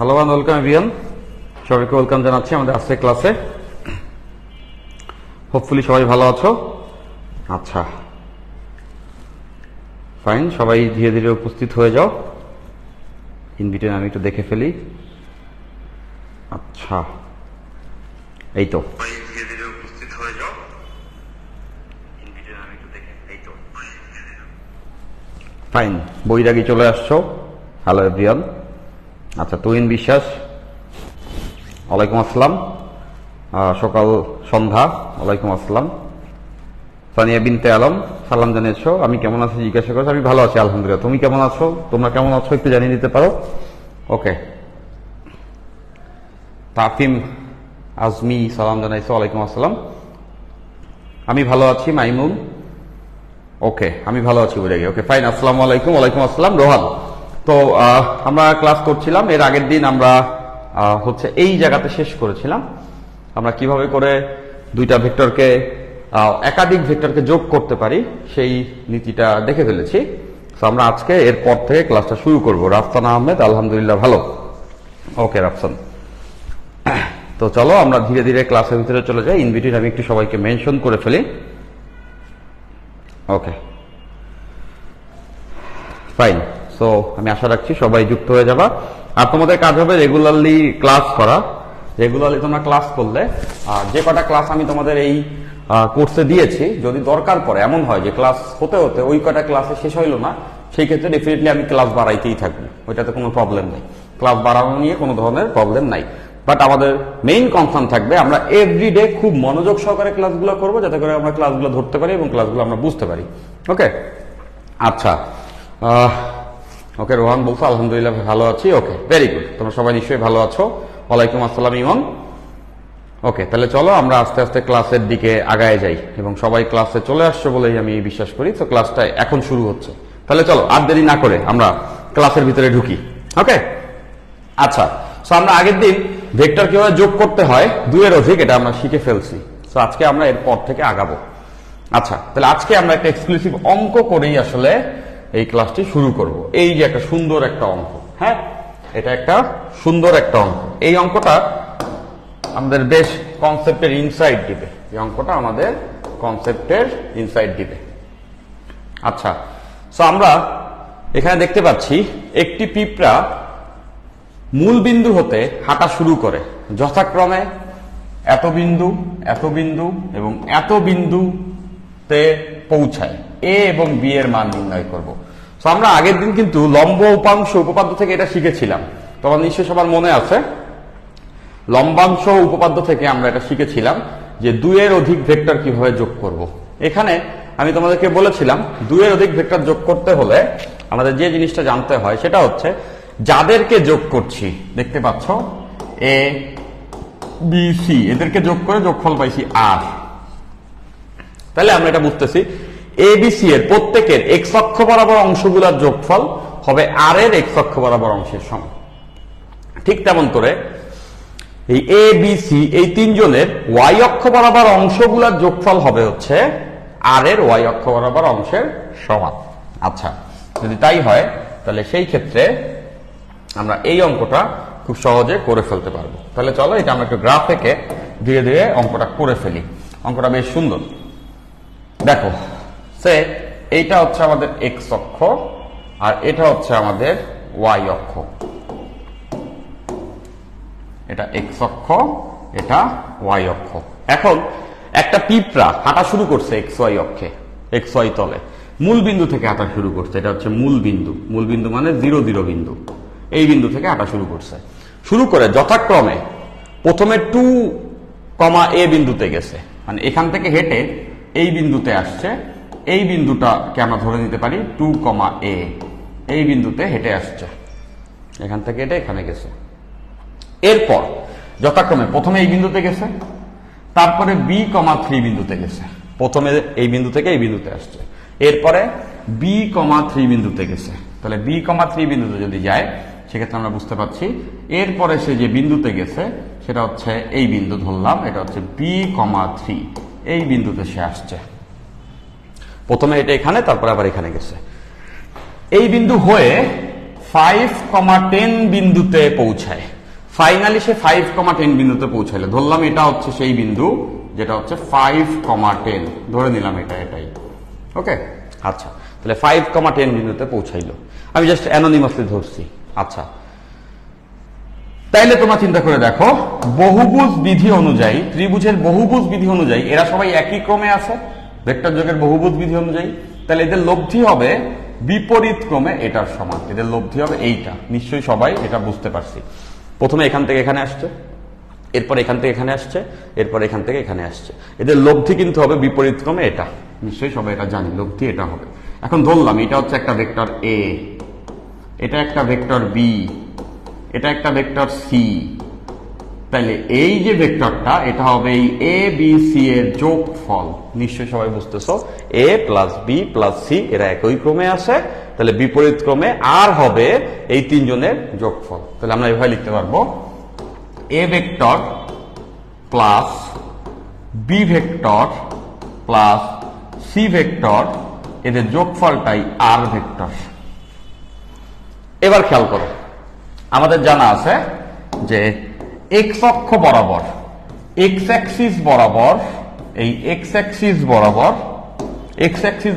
Hello and welcome everyone, সবাইকে welcome জানাচ্ছি আমাদের আজকের ক্লাসে। হোপফুলি সবাই ভালো আছো। আচ্ছা, ফাইন, সবাই ধীরে ধীরে উপস্থিত হয়ে যাও। ইনভিটেশন আমি একটু দেখে ফেলি। আচ্ছা, এই তো ধীরে ধীরে উপস্থিত হয়ে যাও। ইনভিটেশন আমি একটু দেখে, এই তো ফাইন, বৈরাগী চলে আসছো। Hello everyone. আচ্ছা, তুহিন বিশ্বাস, ওয়ালাইকুম আসসালাম। সকাল সন্ধ্যা, ওয়ালাইকুম আসসালাম। সানিয়া বিনতে আলম, সালাম জানিয়েছো। আমি কেমন আছি জিজ্ঞাসা করছো। আমি ভালো আছি আলহামদুলিল্লাহ। তুমি কেমন আছো? তোমরা কেমন আছো একটু জানিয়ে দিতে পারো। ওকে। তাফিম আজমি, সালাম জানাইছো, ওয়ালাইকুম আসসালাম। আমি ভালো আছি মাইমুন। ওকে, আমি ভালো আছি বৈরাগী। ওকে ফাইন, আসসালামু আলাইকুম। ওয়ালাইকুম আসসালাম রোহান। তো আমরা ক্লাস করছিলাম, এর আগের দিন আমরা হচ্ছে এই জায়গাতে শেষ করেছিলাম। আমরা কিভাবে করে দুইটা ভেক্টরকে একাধিক ভেক্টরকে যোগ করতে পারি সেই নীতিটা দেখে ফেলেছি। তো আমরা আজকে এরপর থেকে ক্লাসটা শুরু করব। রাফসান আহমেদ, আলহামদুলিল্লাহ ভালো। ওকে রাফসান, তো চলো আমরা ধীরে ধীরে ক্লাসের ভিতরে চলে যাই। ইনভিটেশন আমি একটু সবাইকে মেনশন করে ফেলি। ওকে ফাইন, সো আমি আশা রাখছি সবাই যুক্ত হয়ে যাবা। আর তোমাদের কাজ হবে রেগুলারলি ক্লাস করা। রেগুলারলি তোমরা ক্লাস করলে যে কটা ক্লাস আমি তোমাদের এই কোর্সে দিয়েছি, যদি দরকার পড়ে এমন হয় যে ক্লাস হতে হতে ওই কটা ক্লাসে শেষ হইল না, সেই ক্ষেত্রে ডেফিনেটলি আমি ক্লাস বাড়াইতেই থাকবো। ওইটাতে কোনো প্রবলেম নেই, ক্লাস বাড়ানো নিয়ে কোনো ধরনের প্রবলেম নাই। বাট আমাদের মেইন কনসার্ন থাকবে আমরা এভরিডে খুব মনোযোগ সহকারে ক্লাসগুলো করবো, যাতে করে আমরা ক্লাসগুলো ধরতে পারি এবং ক্লাসগুলো আমরা বুঝতে পারি। ওকে আচ্ছা, ওকে রোহান বলছো আলহামদুলিল্লাহ ভালো আছি। ওকে ভেরি গুড, তোমরা সবাই নিশ্চয়ই ভালো আছো। ওয়ালাইকুম আসসালাম ইমন। ওকে, তাহলে চলো আমরা আস্তে আস্তে ক্লাসের দিকে আগায় যাই এবং সবাই ক্লাসে চলে আসছো বলেই আমি বিশ্বাস করি। তো ক্লাসটা এখন শুরু হচ্ছে, তাহলে চলো আর দেরি না করে আমরা ক্লাসের ভিতরে ঢুকি। ওকে আচ্ছা, তো আমরা আগের দিন ভেক্টর কিভাবে যোগ করতে হয় দুইয়ের অধিক, এটা আমরা শিখে ফেলছি। তো আজকে আমরা এরপর থেকে আগাবো। আচ্ছা, তাহলে আজকে আমরা একটা এক্সক্লুসিভ অঙ্ক করেই আসলে এই ক্লাসটি শুরু করব। এই যে একটা সুন্দর একটা অঙ্ক, হ্যাঁ এটা একটা সুন্দর একটা অঙ্ক। এই অঙ্কটা আমাদের বেশ কনসেপ্টের ইনসাইট দিবে। এই অঙ্কটা আমাদের কনসেপ্টের ইনসাইট দিবে। আচ্ছা, সো আমরা এখানে দেখতে পাচ্ছি একটি পিঁপড়া মূল বিন্দু হতে হাঁটা শুরু করে, যথাক্রমে এত বিন্দু, এত বিন্দু এবং এত বিন্দুতে পৌঁছায়। এ এবং বি এর মান নির্ণয় করব। তো আমরা আগের দিন কিন্তু লম্ব উপাংশ উপপাদ্য থেকে এটা শিখেছিলাম। তোমার নিশ্চয়ই সবার মনে আছে, লম্বাংশ উপপাদ্য থেকে আমরা এটা শিখেছিলাম যে দুইয়ের অধিক ভেক্টর কিভাবে যোগ করব। এখানে আমি তোমাদেরকে বলেছিলাম দুইয়ের অধিক ভেক্টর যোগ করতে হলে আমাদের যে জিনিসটা জানতে হয় সেটা হচ্ছে যাদেরকে যোগ করছি, দেখতে পাচ্ছ এ বি সি, এদেরকে যোগ করে যোগফল পাইছি আর। তাহলে আমরা এটা বুঝতেছি এ বি সি এর প্রত্যেকের এক্স অক্ষ বরাবর অংশগুলোর যোগফল হবে আর এর এক্স অক্ষ বরাবর অংশের সমান। ঠিক তেমন করে এই এ বি সি এই তিনজনের ওয়াই অক্ষ বরাবর অংশগুলোর যোগফল হবে হচ্ছে আর এর ওয়াই অক্ষ বরাবর অংশের সমান। আচ্ছা, যদি তাই হয় তাহলে সেই ক্ষেত্রে আমরা এই অঙ্কটা খুব সহজে করে ফেলতে পারবো। তাহলে চলো এটা আমরা একটু গ্রাফ এঁকে ধীরে ধীরে অঙ্কটা করে ফেলি। অঙ্কটা বেশ সুন্দর। দেখো, সে এইটা হচ্ছে আমাদের এক্স অক্ষ আর এটা হচ্ছে আমাদের ওয়াই অক্ষ। এটা এক্স অক্ষ, এটা ওয়াই অক্ষ। এখন একটা পিঁপড়া হাঁটা শুরু করছে এক্স ওয়াই অক্ষে, এক্স ওয়াই তলে, মূল বিন্দু থেকে হাঁটা শুরু করছে। এটা হচ্ছে মূল বিন্দু, মূল বিন্দু মানে 0 0 বিন্দু। এই বিন্দু থেকে হাঁটা শুরু করছে, শুরু করে যথাক্রমে প্রথমে 2, এ বিন্দুতে গেছে, মানে এখান থেকে হেঁটে এই বিন্দুতে আসছে। এই বিন্দুটাকে আমরা ধরে নিতে পারি 2, এ। এই বিন্দুতে হেঁটে আসছে, এখান থেকে হেঁটে এখানে গেছে। এরপর যথাক্রমে প্রথমে এই বিন্দুতে গেছে, তারপরে বি, 3 বিন্দুতে গেছে। প্রথমে এই বিন্দু থেকে এই বিন্দুতে আসছে, এরপরে বি, 3 বিন্দুতে গেছে। তাহলে বি, 3 বিন্দুতে যদি যায় সেক্ষেত্রে আমরা বুঝতে পারছি এরপরে সে যে বিন্দুতে গেছে সেটা হচ্ছে এই বিন্দু ধরলাম, এটা হচ্ছে বি, 3। এই বিন্দুতে সে আসছে, প্রথমে এটা এখানে, তারপরে আবার এখানে গেছে। এই বিন্দু হয়ে 5,10 বিন্দুতে পৌঁছায়, ফাইনালি সে 5,10 বিন্দুতে পৌঁছাইলো, ধরলাম এটা হচ্ছে সেই বিন্দু যেটা হচ্ছে 5,10, ধরে নিলাম এটাই। ওকে, আচ্ছা, তাহলে 5,10 বিন্দুতে পৌঁছাইলো, আমি জাস্ট অ্যানোনিমাসলি ধরছি। আচ্ছা, তাইলে তোমরা চিন্তা করে দেখো, বহুভুজ বিধি অনুযায়ী, ত্রিভুজের বহুভুজ বিধি অনুযায়ী এরা সবাই একই ক্রমে আছে, ভেক্টর যোগের বহুভুজ বিধি অনুযায়ী, তাহলে এদের লব্ধি হবে বিপরীত ক্রমে এটার সমান, এদের লব্ধি হবে এইটা। নিশ্চয়ই সবাই এটা বুঝতে পারছি। প্রথমে এখান থেকে এখানে আসছে, এরপর এখান থেকে এখানে আসছে, এরপর এখান থেকে এখানে আসছে, এদের লব্ধি কিন্তু হবে বিপরীত ক্রমে এটা। নিশ্চয়ই সবাই এটা জানি, লব্ধি এটা হবে। এখন ধরলাম এটা হচ্ছে একটা ভেক্টর এ, এটা একটা ভেক্টর বি, এটা একটা ভেক্টর সি, তাহলে এই যে ভেক্টরটা এটা হবে এই এ বি সি এর যোগফল। নিশ্চয়ই সবাই বুঝতেছো, এ প্লাস বি প্লাস সি এরা একই ক্রমে আসে, তাহলে বিপরীত ক্রমে আর হবে এই তিনজনের যোগফল। তাহলে আমরা এভাবে লিখতে পারবো A vector plus B vector plus C vector, এদের যোগফলটাই আর ভেক্টর। এবার খেয়াল করো, আমাদের জানা আছে যে এক্স অক্ষ বরাবর, এক্স অ্যাক্সিস বরাবর, এই এক্স অ্যাক্সিস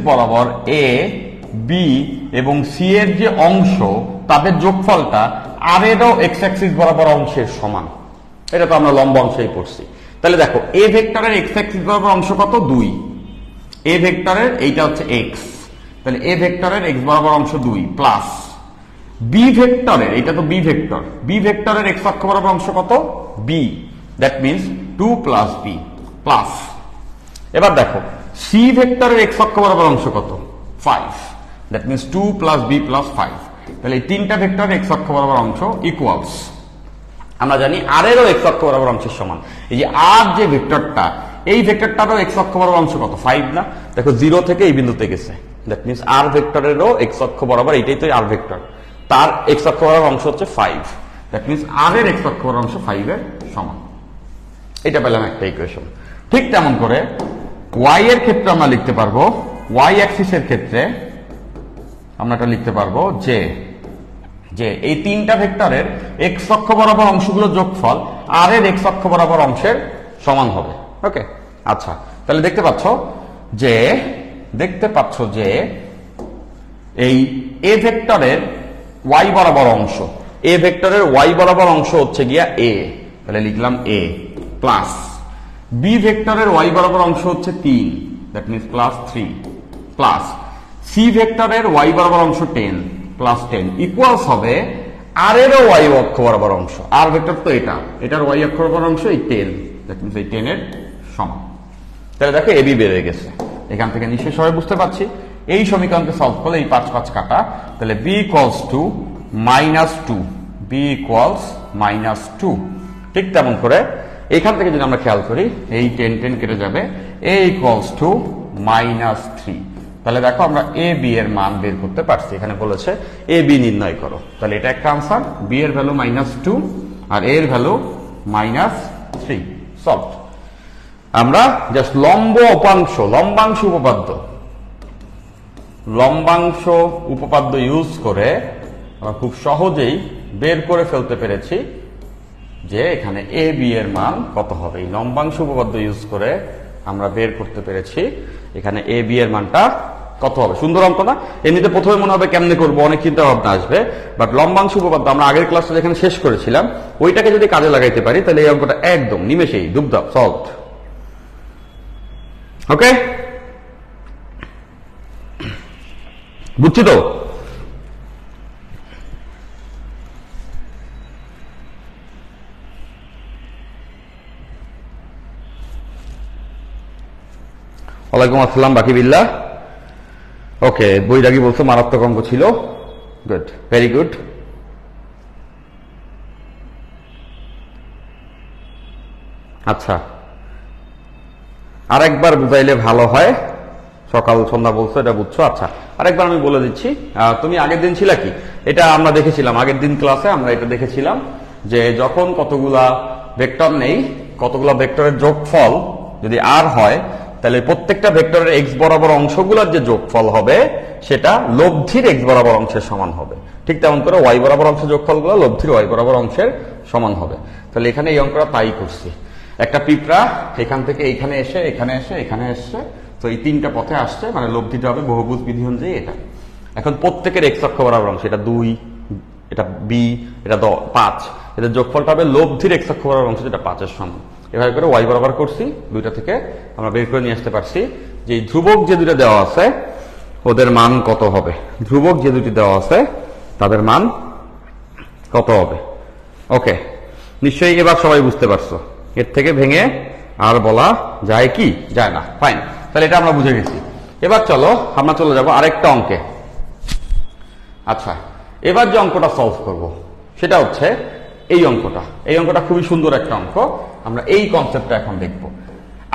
বরাবর এ বি এবং সি এর যে অংশ তাদের যোগফলটা আর এরও এক্স অ্যাক্সিস বরাবর অংশের সমান। এটা তো আমরা লম্ব অংশেই পড়ছি। তাহলে দেখো, এ ভেক্টরের এক্স অ্যাক্সিস বরাবর অংশ কত? 2। এ ভেক্টরের এইটা হচ্ছে এক্স, তাহলে এ ভেক্টরের এক্স বরাবর অংশ 2 প্লাস বি ভেক্টরের, এটা তো বি ভেক্টর, বি ভেক্টরের এক্স অক্ষ বরাবর অংশ কত? B, that means 2 plus B plus, এবার দেখো সি ভেক্টরের এক্স অক্ষ বরাবর অংশ কত? 5, that means 2 plus B plus 5। তাহলে এই তিনটা ভেক্টরের এক্স অক্ষ বরাবর অংশ ইকুয়ালস, আমরা জানি আর এরও এক্স অক্ষ বরাবর অংশের সমান। এই যে আর যে ভেক্টরটা, এই ভেক্টরটারও এক্স অক্ষ বরাবর অংশ কত? 5 না? দেখো 0 থেকে এই বিন্দুতে গেছে, দ্যাট মিনস আর ভেক্টরেরও এক্স অক্ষ বরাবর, এইটাই তো আর ভেক্টর, তার এক্স অক্ষ বরাবর অংশ হচ্ছে 5, দ্যাট মিনস আর এর এক্স অক্ষ বরাবর অংশ 5 এর সমান। এটা পেলাম একটা ইকুয়েশন। ঠিক তেমন করে ওয়াই এর ক্ষেত্রে আমরা লিখতে পারবো, ওয়াই অ্যাক্সিসের ক্ষেত্রে আমরা এটা লিখতে পারবো যে এই তিনটা ভেক্টরের এক্স অক্ষ বরাবর অংশগুলোর যোগফল আর এর এক্স অক্ষ বরাবর অংশের সমান হবে। ওকে, আচ্ছা, তাহলে দেখতে পাচ্ছ যে এই এ ভেক্টরের ওয়াই বরাবর অংশ, এ ভেক্টরের ওয়াই বরাবর অংশ হচ্ছে গিয়া এ, তাহলে লিখলাম এ প্লাস বি ভেক্টরের ওয়াই বরাবর অংশ হচ্ছে 3, that means plus 3 plus C ভেক্টরের ওয়াই বরাবর অংশ 10 প্লাস 10 ইকুয়ালস হবে আর এরও ওয়াই অক্ষ বরাবর অংশ, আর ভেক্টর তো এটার ওয়াই অক্ষ বরাবর অংশ এই 10, দ্যাট মিনস এই 10 এর সমান। তাহলে দেখো এবি বেড়ে গেছে, এখান থেকে নিশ্চয়ই সবাই বুঝতে পারছি। এই সমীকরণকে সলভ করলে এই 5 5 কাটা, তাহলে B equals to -2, B equals -2। ঠিক তেমন করে এখান থেকে যদি আমরা খেয়াল করি, এই 10 10 কেটে যাবে, এ ইকুয়ালস টু -3। তাহলে দেখো আমরা এ বি এর মান বের করতে পারছি। এখানে বলেছে এ বি নির্ণয় করো, তাহলে এটা একটা আনসার, বি এর ভ্যালু -2 আর এ এর ভ্যালু -3, সলভড। আমরা জাস্ট লম্বাংশ উপপাদ্য ইউজ করে আমরা খুব সহজেই বের করে ফেলতে পেরেছি যে এখানে এ বি এর মান কত হবে। এই লম্বাংশ উপপাদ্য ইউজ করে আমরা বের করতে পেরেছি এখানে এ বি এর মানটা কত হবে। সুন্দর অঙ্ক না? এমনিতে প্রথমে মনে হবে কেমনে করবো, অনেক চিন্তা ভাবনা আসবে, বাট লম্বাংশ উপপাদ্য আমরা আগের ক্লাসটা যেখানে শেষ করেছিলাম ওইটাকে যদি কাজে লাগাইতে পারি তাহলে এই অঙ্কটা একদম নিমেষেই দুবদাব সলভড। ওকে, বুঝছি তো? ওয়ালাইকুম আসসালাম বাকি বিল্লাহ। ওকে, বৈরাগী বলছো মারাত্মক অঙ্ক ছিল, গুড, ভেরি গুড। আচ্ছা, আরেকবার বুঝাইলে ভালো হয়, সকাল সন্ধ্যা বলছো এটা বুঝছো। আচ্ছা, আরেকবার আমি বলে দিচ্ছি। তুমি আগের দিন ছিল কি, এটা আমরা দেখেছিলাম আগের দিন ক্লাসে, আমরা এটা দেখেছিলাম যে যখন কতগুলা ভেক্টর নেই, কতগুলা ভেক্টরের যোগফল যদি আর হয় তাহলে প্রত্যেকটা ভেক্টরের এক্স বরাবর অংশগুলোর যে যোগফল হবে সেটা লব্ধির এক্স বরাবর অংশের সমান হবে। ঠিক তেমন করে ওয়াই বরাবর অংশের যোগফলগুলো লব্ধির ওয়াই বরাবর অংশের সমান হবে। তাহলে এখানে এই অঙ্কটা তাই করছি। একটা পিঁপড়া এখান থেকে এখানে এসে এখানে এসে এখানে এসছে, তো এই তিনটা পথে আসছে, মানে লব্ধিটা হবে বহুভুজ বিধি অনুযায়ী এটা। এখন প্রত্যেকের এক্স অক্ষ বরাবর অংশ, এটা 2, এটা বি, এটা 5, এদের যোগফলটা হবে লব্ধির এক্স অক্ষ বরাবর অংশ যেটা 5 এর সমান। এভাবে করে ওয়াই বরাবর করছি, দুইটা থেকে আমরা বের করে নিয়ে আসতে পারছি যে এই ধ্রুবক যে দুইটা দেওয়া আছে ওদের মান কত হবে। ধ্রুবক যে দুটি দেওয়া আছে তাদের মান কত হবে। ওকে, নিশ্চয়ই এবার সবাই বুঝতে পারছো। এর থেকে ভেঙে আর বলা যায় কি? যায় না। ফাইন, তাহলে এটা আমরা বুঝে গেছি। এবার চলো আমরা চলে যাব আরেকটা অঙ্কে। আচ্ছা, এবার যে অঙ্কটা সলভ করব সেটা হচ্ছে এই অঙ্কটা। এই অঙ্কটা খুবই সুন্দর একটা অঙ্ক। আমরা এই কনসেপ্টটা এখন দেখব।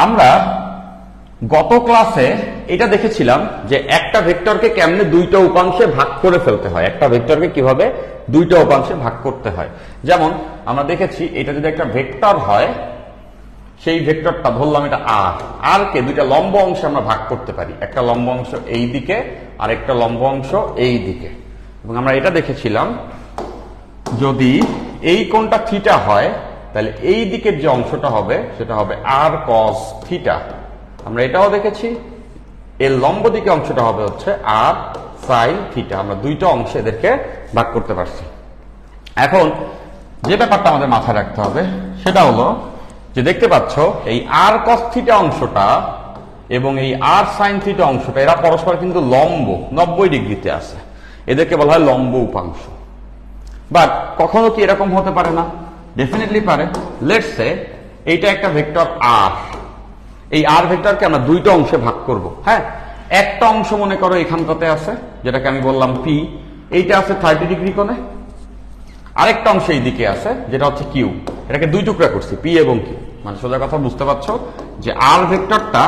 আমরা গত ক্লাসে এটা দেখেছিলাম যে একটা ভেক্টরকে কেমনে দুইটা উপাংশে ভাগ করে ফেলতে হয়, একটা ভেক্টরকে কিভাবে দুইটা উপাংশে ভাগ করতে হয়। যেমন আমরা দেখেছি এটা যদি একটা ভেক্টর হয়, সেই ভেক্টরটা ধরলাম এটা আর কে দুইটা লম্ব অংশে আমরা ভাগ করতে পারি, একটা লম্ব অংশ এই দিকে আর একটা লম্ব অংশ এই দিকে। এবং আমরা এটা দেখেছিলাম যদি এই কোণটা থিটা হয় তাহলে এই দিকের যে অংশটা হবে সেটা হবে আর কস থিটা। আমরা এটাও দেখেছি এর লম্ব দিকে অংশটা হবে হচ্ছে আর সাইন থিটা। আমরা দুইটা অংশে এদেরকে ভাগ করতে পারছি। এখন যে ব্যাপারটা আমাদের মাথায় রাখতে হবে সেটা হলো যে দেখতে পাচ্ছ এই আর কস থিটা অংশটা এবং এই আর সাইন থিটা অংশটা এরা পরস্পর কিন্তু লম্ব 90 ডিগ্রিতে আছে, এদেরকে বলা হয় লম্ব উপাংশ। বাট কখনো কি এরকম হতে পারে না? ডেফিনেটলি পারে। লেটস সে এইটা একটা ভেক্টর আর, এই আর ভেক্টরকে আমরা দুইটা অংশে ভাগ করব। হ্যাঁ, একটা অংশ মনে করো এখানটাতে আছে যেটাকে আমি বললাম পি, এইটা আছে 30 ডিগ্রি কোণে। আরেকটা অংশ এই দিকে আছে যেটা হচ্ছে কিউ, এটাকে দুই টুকরা করছি পি এবং কিউ। মানে সোজা কথা বুঝতে পারছো যে আর ভেক্টরটা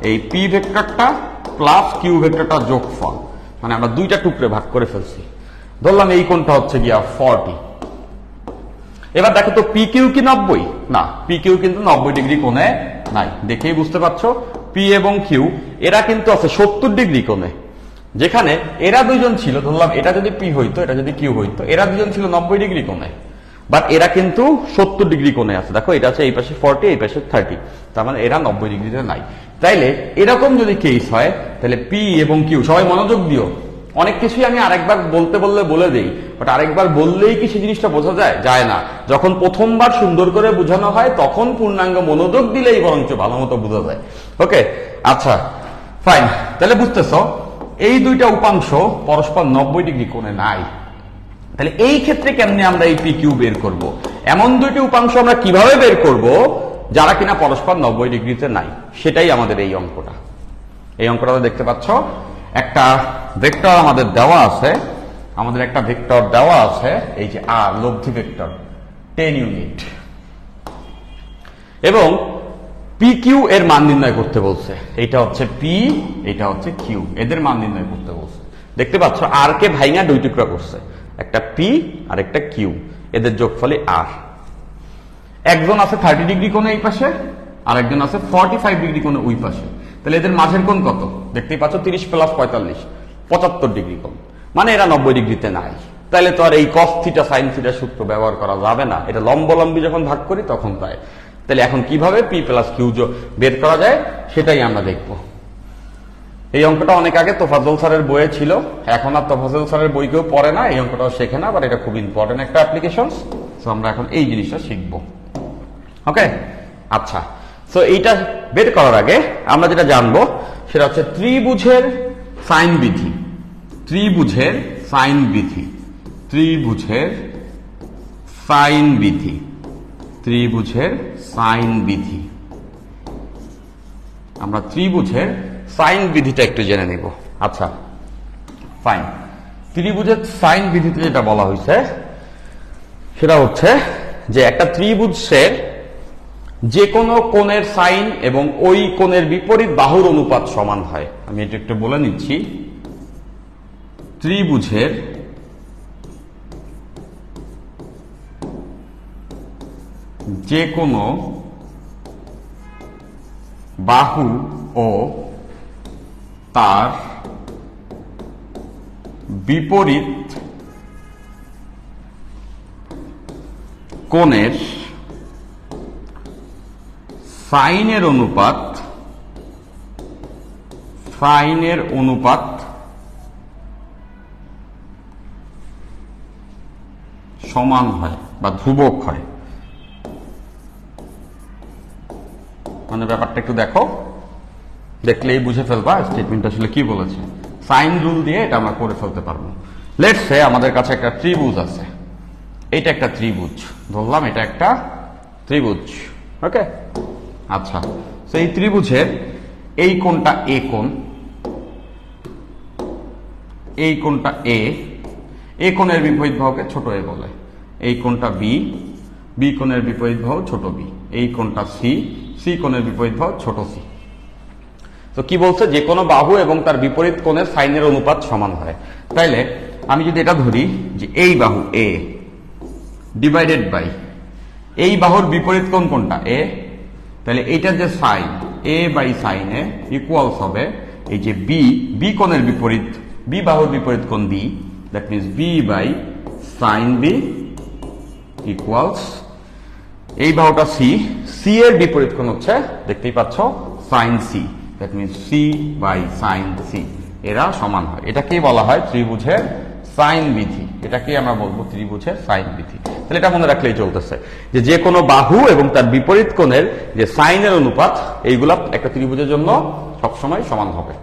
এই পি ভেক্টরটা প্লাস কিউ ভেক্টরটা যোগফল, মানে আমরা দুইটা টুকরে ভাগ করে ফেলছি। ধরলাম এই কোণটা হচ্ছে গিয়া 40। এবার দেখো তো পি কিউ কি 90? না, পি কিউ কিন্তু 90 ডিগ্রি কোণে নাই। দেখেই বুঝতে পারছো পি এবং কিউ এরা কিন্তু আছে 70 ডিগ্রি কোণে। যেখানে এরা দুইজন ছিল, ধরলাম এটা যদি পি হইতো এটা যদি কিউ হইতো, এরা দুজন ছিল 90 ডিগ্রি কোণে, বাট এরা কিন্তু 70 ডিগ্রি কোণে আছে। দেখো এটা আছে এই পাশে 40, এই পাশে 30, তার মানে এরা 90 ডিগ্রিতে নাই। তাইলে এরকম যদি কেস হয় তাহলে পি এবং কিউ, সবাই মনোযোগ দিও, অনেক কিছুই আমি আরেকবার বলতে বললে বলে দেই, বাট আরেকবার বললেই কি সেই জিনিসটা বোঝা যায়? যায় না। যখন প্রথমবার সুন্দর করে বোঝানো হয় তখন পূর্ণাঙ্গ মনোযোগ দিলেই বরঞ্চ ভালো মতো বোঝা যায়। ওকে, আচ্ছা ফাইন। তাহলে বুঝতেছো এই দুইটা উপাংশ পরস্পর 90 ডিগ্রি কোণে নাই। তাহলে এই ক্ষেত্রে কেমনে আমরা এই পি কিউ বের করব? এমন দুইটি উপাংশ আমরা কিভাবে বের করব যারা কিনা পরস্পর 90 ডিগ্রিতে নাই, সেটাই আমাদের এই অঙ্কটা। এই অঙ্কটা দেখতে পাচ্ছ, একটা ভেক্টর আমাদের দেওয়া আছে, আমাদের একটা ভেক্টর দেওয়া আছে এই যে আর লব্ধি ভেক্টর 10 ইউনিট, এবং পি কিউ এর মান নির্ণয় করতে বলছে। এইটা হচ্ছে পি, এটা হচ্ছে কিউ, এদের মান নির্ণয় করতে বলছে। দেখতে পাচ্ছ আর কে ভাইঙা দুই টুকরা করছে, একটা পি আর একটা কিউ, এদের যোগফলে আর। একজন আছে 30 ডিগ্রি কোণে এই পাশে, আর একজন আছে 45 ডিগ্রি কোণে ওই পাশে। তাহলে এদের মাঝের কোণ কত? দেখতেই পাচ্ছ 30 প্লাস 45, 75 ডিগ্রি কোণ, মানে এরা 90 ডিগ্রিতে নাই। তাহলে তো আর এই কস থিটা সাইন থিটা সূত্র ব্যবহার করা যাবে না, এটা লম্বলম্বী যখন ভাগ করি তখন তাই। তাহলে এখন কিভাবে পি প্লাস কিউ বের করা যায় সেটাই আমরা দেখব। এই অঙ্কটা অনেক আগে তোফাজ্জল স্যারের বইয়ে ছিল, এখন আর তোফাজ্জল স্যারের বই কেউ পড়ে না, এই অঙ্কটাও শেখে না, বাট এটা খুব ইম্পর্টেন্ট একটা অ্যাপ্লিকেশন। সো আমরা এখন এই জিনিসটা শিখবো। ওকে, আচ্ছা, সো এইটা বের করার আগে আমরা যেটা জানবো সেটা হচ্ছে ত্রিভুজের সাইন বিধি। ত্রিভুজের সাইন বিধি, ত্রিভুজের সাইন বিধি, ত্রিভুজের সাইন বিধি। আমরা ত্রিভুজের সাইন বিধিটা একটু জেনে নিব। আচ্ছা ফাইন, ত্রিভুজের সাইন বিধিতে যেটা বলা হয়েছে সেটা হচ্ছে যে একটা ত্রিভুজের যে কোনো কোণের সাইন এবং ওই কোণের বিপরীত বাহুর অনুপাত সমান হয়। আমি এটা একটু বলে নিচ্ছি। ত্রিভুজের যে কোনো বাহু ও তার বিপরীত কোণের সাইনের অনুপাত সমান হয় বা ধ্রুবক হয়। মানে ব্যাপারটা একটু দেখো, দেখলেই বুঝে ফেলবা স্টেটমেন্ট আসলে কি বলেছে। সাইন রুল দিয়ে এটা আমরা করে ফেলতে পারবো। লেটস সে আমাদের কাছে একটা ত্রিভুজ আছে, এটা একটা ত্রিভুজ ধরলাম, এটা একটা ত্রিভুজ। ওকে, আচ্ছা, তো এই ত্রিভুজের এই কোণটা এ কোণ, এই কোণটা এ কোণের বিপরীত বাহুকে ছোট এ বলে। এই কোণটা বি কোণের বিপরীত বাহু ছোট বি। এই কোণটা সি কোণের বিপরীত বাহু ছোট সি। তো কি বলছে, যে কোনো বাহু এবং তার বিপরীত কোণের সাইনের অনুপাত সমান হয়। তাইলে আমি যদি এটা ধরি যে এই বাহু এ ডিভাইডেড বাই এই বাহুর বিপরীত কোণ কোনটা এ, তাহলে এইটার যে sine A by sine A equals হবে এই যে বি কোণের বিপরীত, বি বাহুর বিপরীত কোণ B, that means B by sine B equals এই বাহুটা সি এর বিপরীত কোণ হচ্ছে দেখতেই পাচ্ছ sine C, that means C by sine C. এরা সমান হয়। এটাকেই বলা হয় ত্রিভুজের সাইন বিধি। এটাকেই আমরা বলবো ত্রিভুজের সাইন বিধি। তাহলে এটা মনে রাখলেই চলতেছে যে কোনো বাহু এবং তার বিপরীত কোণের যে সাইনের অনুপাত, এইগুলা একটা ত্রিভুজের জন্য সবসময় সমান হবে।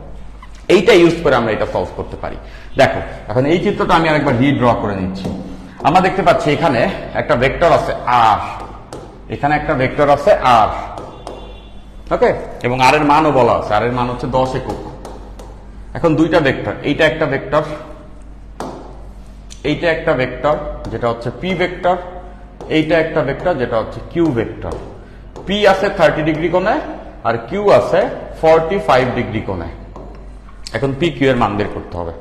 এইটা ইউজ করে আমরা এটা সলভ করতে পারি। দেখো এখন এই চিত্রটা আমি আরেকবার রিড্র করে নিচ্ছি। আমরা দেখতে পাচ্ছি এখানে একটা ভেক্টর আছে আর, এখানে একটা ভেক্টর আছে আর, ওকে, এবং আর এর মানও বলা আছে, আর এর মান হচ্ছে 10 একক। এখন দুইটা ভেক্টর, এইটা একটা ভেক্টর, এইটা একটা ভেক্টর যেটা হচ্ছে পি ভেক্টর, এইটা একটা ভেক্টর যেটা হচ্ছে কিউ ভেক্টর। পি আছে 30 ডিগ্রি কোণে আর কিউ আছে 45 ডিগ্রি কোণে। এখন পি কিউ এর মান বের করতে হবে।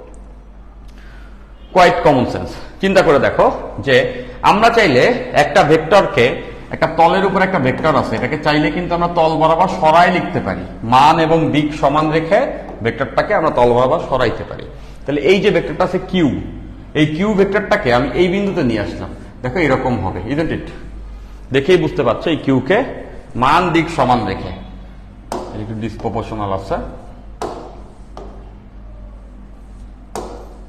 Quite common sense. চিন্তা করে দেখো যে আমরা চাইলে একটা ভেক্টরকে, একটা তলের উপর একটা ভেক্টর আছে, এটাকে চাইলে কিন্তু আমরা তল বরাবর সরাই লিখতে পারি। মান এবং দিক সমান রেখে ভেক্টরটাকে আমরা তল বরাবর সরাইতে পারি। তাহলে এই যে ভেক্টরটা আছে কিউ, এই কিউ ভেক্টরটাকে আমি এই বিন্দুতে নিয়ে আসলাম। দেখো এরকম হবে, ইজন্ট ইট? দেখেই বুঝতে পারছো এই কিউকে মান দিক সমান রেখে, একটু ডিসপ্রপোর্শনাল আছে,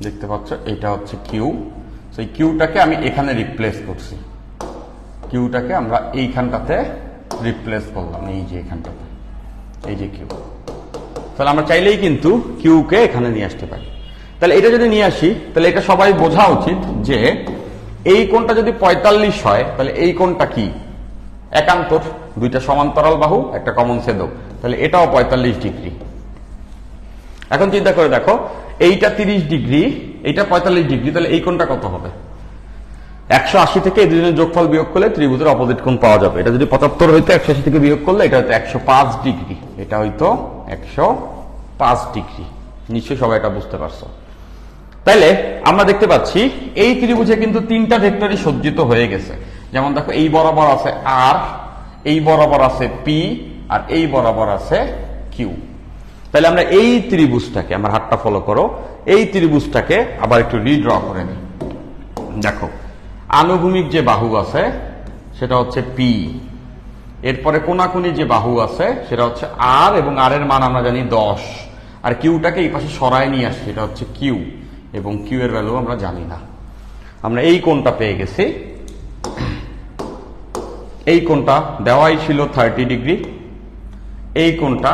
দেখতে পাচ্ছ এটা হচ্ছে কিউ। সেই কিউটাকে আমি এখানে রিপ্লেস করছি, কিউটাকে আমরা এইখানটাতে রিপ্লেস করলাম, এই যে এখানটাতে, এই যে কিউ। তাহলে আমরা চাইলেই কিন্তু কিউকে এখানে নিয়ে আসতে পারি। তাহলে এটা যদি নিয়ে আসি, তাহলে এটা সবাই বোঝা উচিত যে এই কোণটা যদি 45 হয়, তাহলে এই কোণটা কি একান্তর, দুইটা সমান্তরাল বাহু, একটা কমন ছেদক, তাহলে এটাও 45 ডিগ্রি। এখন চিন্তা করে দেখো, এইটা 30 ডিগ্রি, এইটা 45 ডিগ্রি, তাহলে এই কোণটা কত হবে? 180 থেকে এই দুজনের যোগফল বিয়োগ করলে ত্রিভুজের অপোজিট কোণ পাওয়া যাবে। এটা যদি 75 হইতো, 180 থেকে বিয়োগ করলে এটা হয়তো 105 ডিগ্রি, এটা হয়তো 105 ডিগ্রি। নিশ্চয়ই সবাই এটা বুঝতে পারছো। তাইলে আমরা দেখতে পাচ্ছি এই ত্রিভুজে কিন্তু তিনটা ভেক্টরই সজ্জিত হয়ে গেছে। যেমন দেখো এই বরাবর আছে আর, এই বরাবর আছে পি, আর এই বরাবর আছে কিউ। তাহলে আমরা এই ত্রিভুজটাকে, আমার হাতটা ফলো করো, এই ত্রিভুজটাকে আবার একটু রিড্র করে নিই। দেখো আনুভূমিক যে বাহু আছে সেটা হচ্ছে পি, এরপরে কোনাকুনি যে বাহু আছে সেটা হচ্ছে আর, এবং আর এর মান আমরা জানি 10, আর কিউটাকে এই পাশে সরায় নিয়ে আসছি, এটা হচ্ছে কিউ, এবং কিউ এর ভ্যালু আমরা জানি না। আমরা এই কোণটা পেয়ে গেছি, এই কোণটা দেওয়াই ছিল 30 ডিগ্রি, এই কোণটা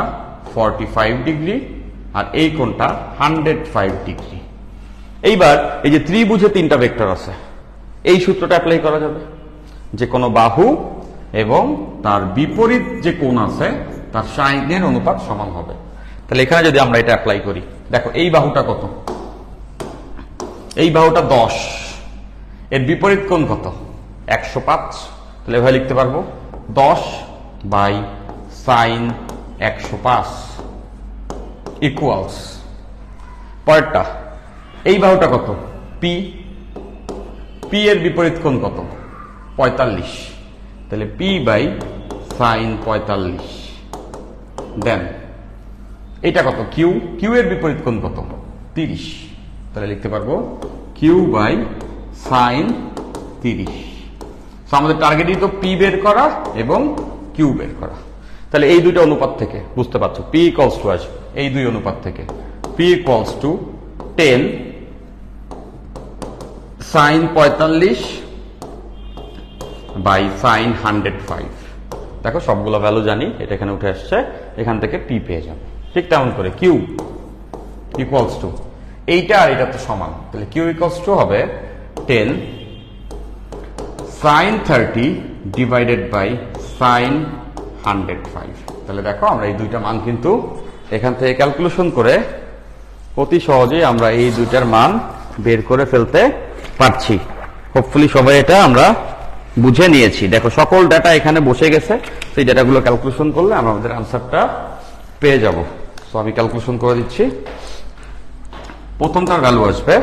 45 ডিগ্রি, আর এই কোণটা 105 ডিগ্রি। এইবার এই যে ত্রিভুজে তিনটা ভেক্টর আছে, এই সূত্রটা অ্যাপ্লাই করা যাবে, যে কোনো বাহু এবং তার বিপরীত যে কোণ আছে তার সাইনের অনুপাত সমান হবে। তাহলে এখানে যদি আমরা এটা অ্যাপ্লাই করি, দেখো এই বাহুটা কত? এই বাহুটা 10, এর বিপরীত কোণ কত? 105। তাহলে এভাবে লিখতে পারবো 10 বাই সাইন 105 ইকুয়ালস, পরেরটা এই বাহুটা কত? পি, পি এর বিপরীত কোণ কত? 45, তাহলে পি বাই সাইন 45। দেন এটা কত কিউ, কিউ এর বিপরীত কোণ কত 30, তাহলে লিখতে পারবো কিউ বাই সাইন 30। আমাদের টার্গেটই তো পি বের করা এবং কিউ বের করা। তাহলে এই দুইটা অনুপাত থেকে বুঝতে পারছো পি ইকুয়ালস টু আসবে এই দুই অনুপাত থেকে P equals to 10 sine 45 by sine 105। দেখো সবগুলো ভ্যালু জানি, এটা এখানে উঠে আসছে, এখান থেকে পি পেয়ে যাবে। ঠিক তেমন করে কিউ ইকুয়ালস টু এইটা আর এটা তো সমান, তাহলে কিউ ইকুয়ালস টু হবে 10 সাইন 30 ডিভাইডেড বাই সাইন 105। তাহলে দেখো আমরা এই দুইটা মান কিন্তু এখান থেকে ক্যালকুলেশন করে অতি সহজেই আমরা এই দুইটার মান বের করে ফেলতে পারছি। হোপফুলি সবাই এটা আমরা বুঝে নিয়েছি। দেখো সকল ডাটা এখানে বসে গেছে, সেই ডাটাগুলো ক্যালকুলেশন করলে আমরা আমাদের আনসারটা পেয়ে যাব। সো আমি ক্যালকুলেশন করে দিচ্ছি। প্রথমটার ভ্যালু আসবে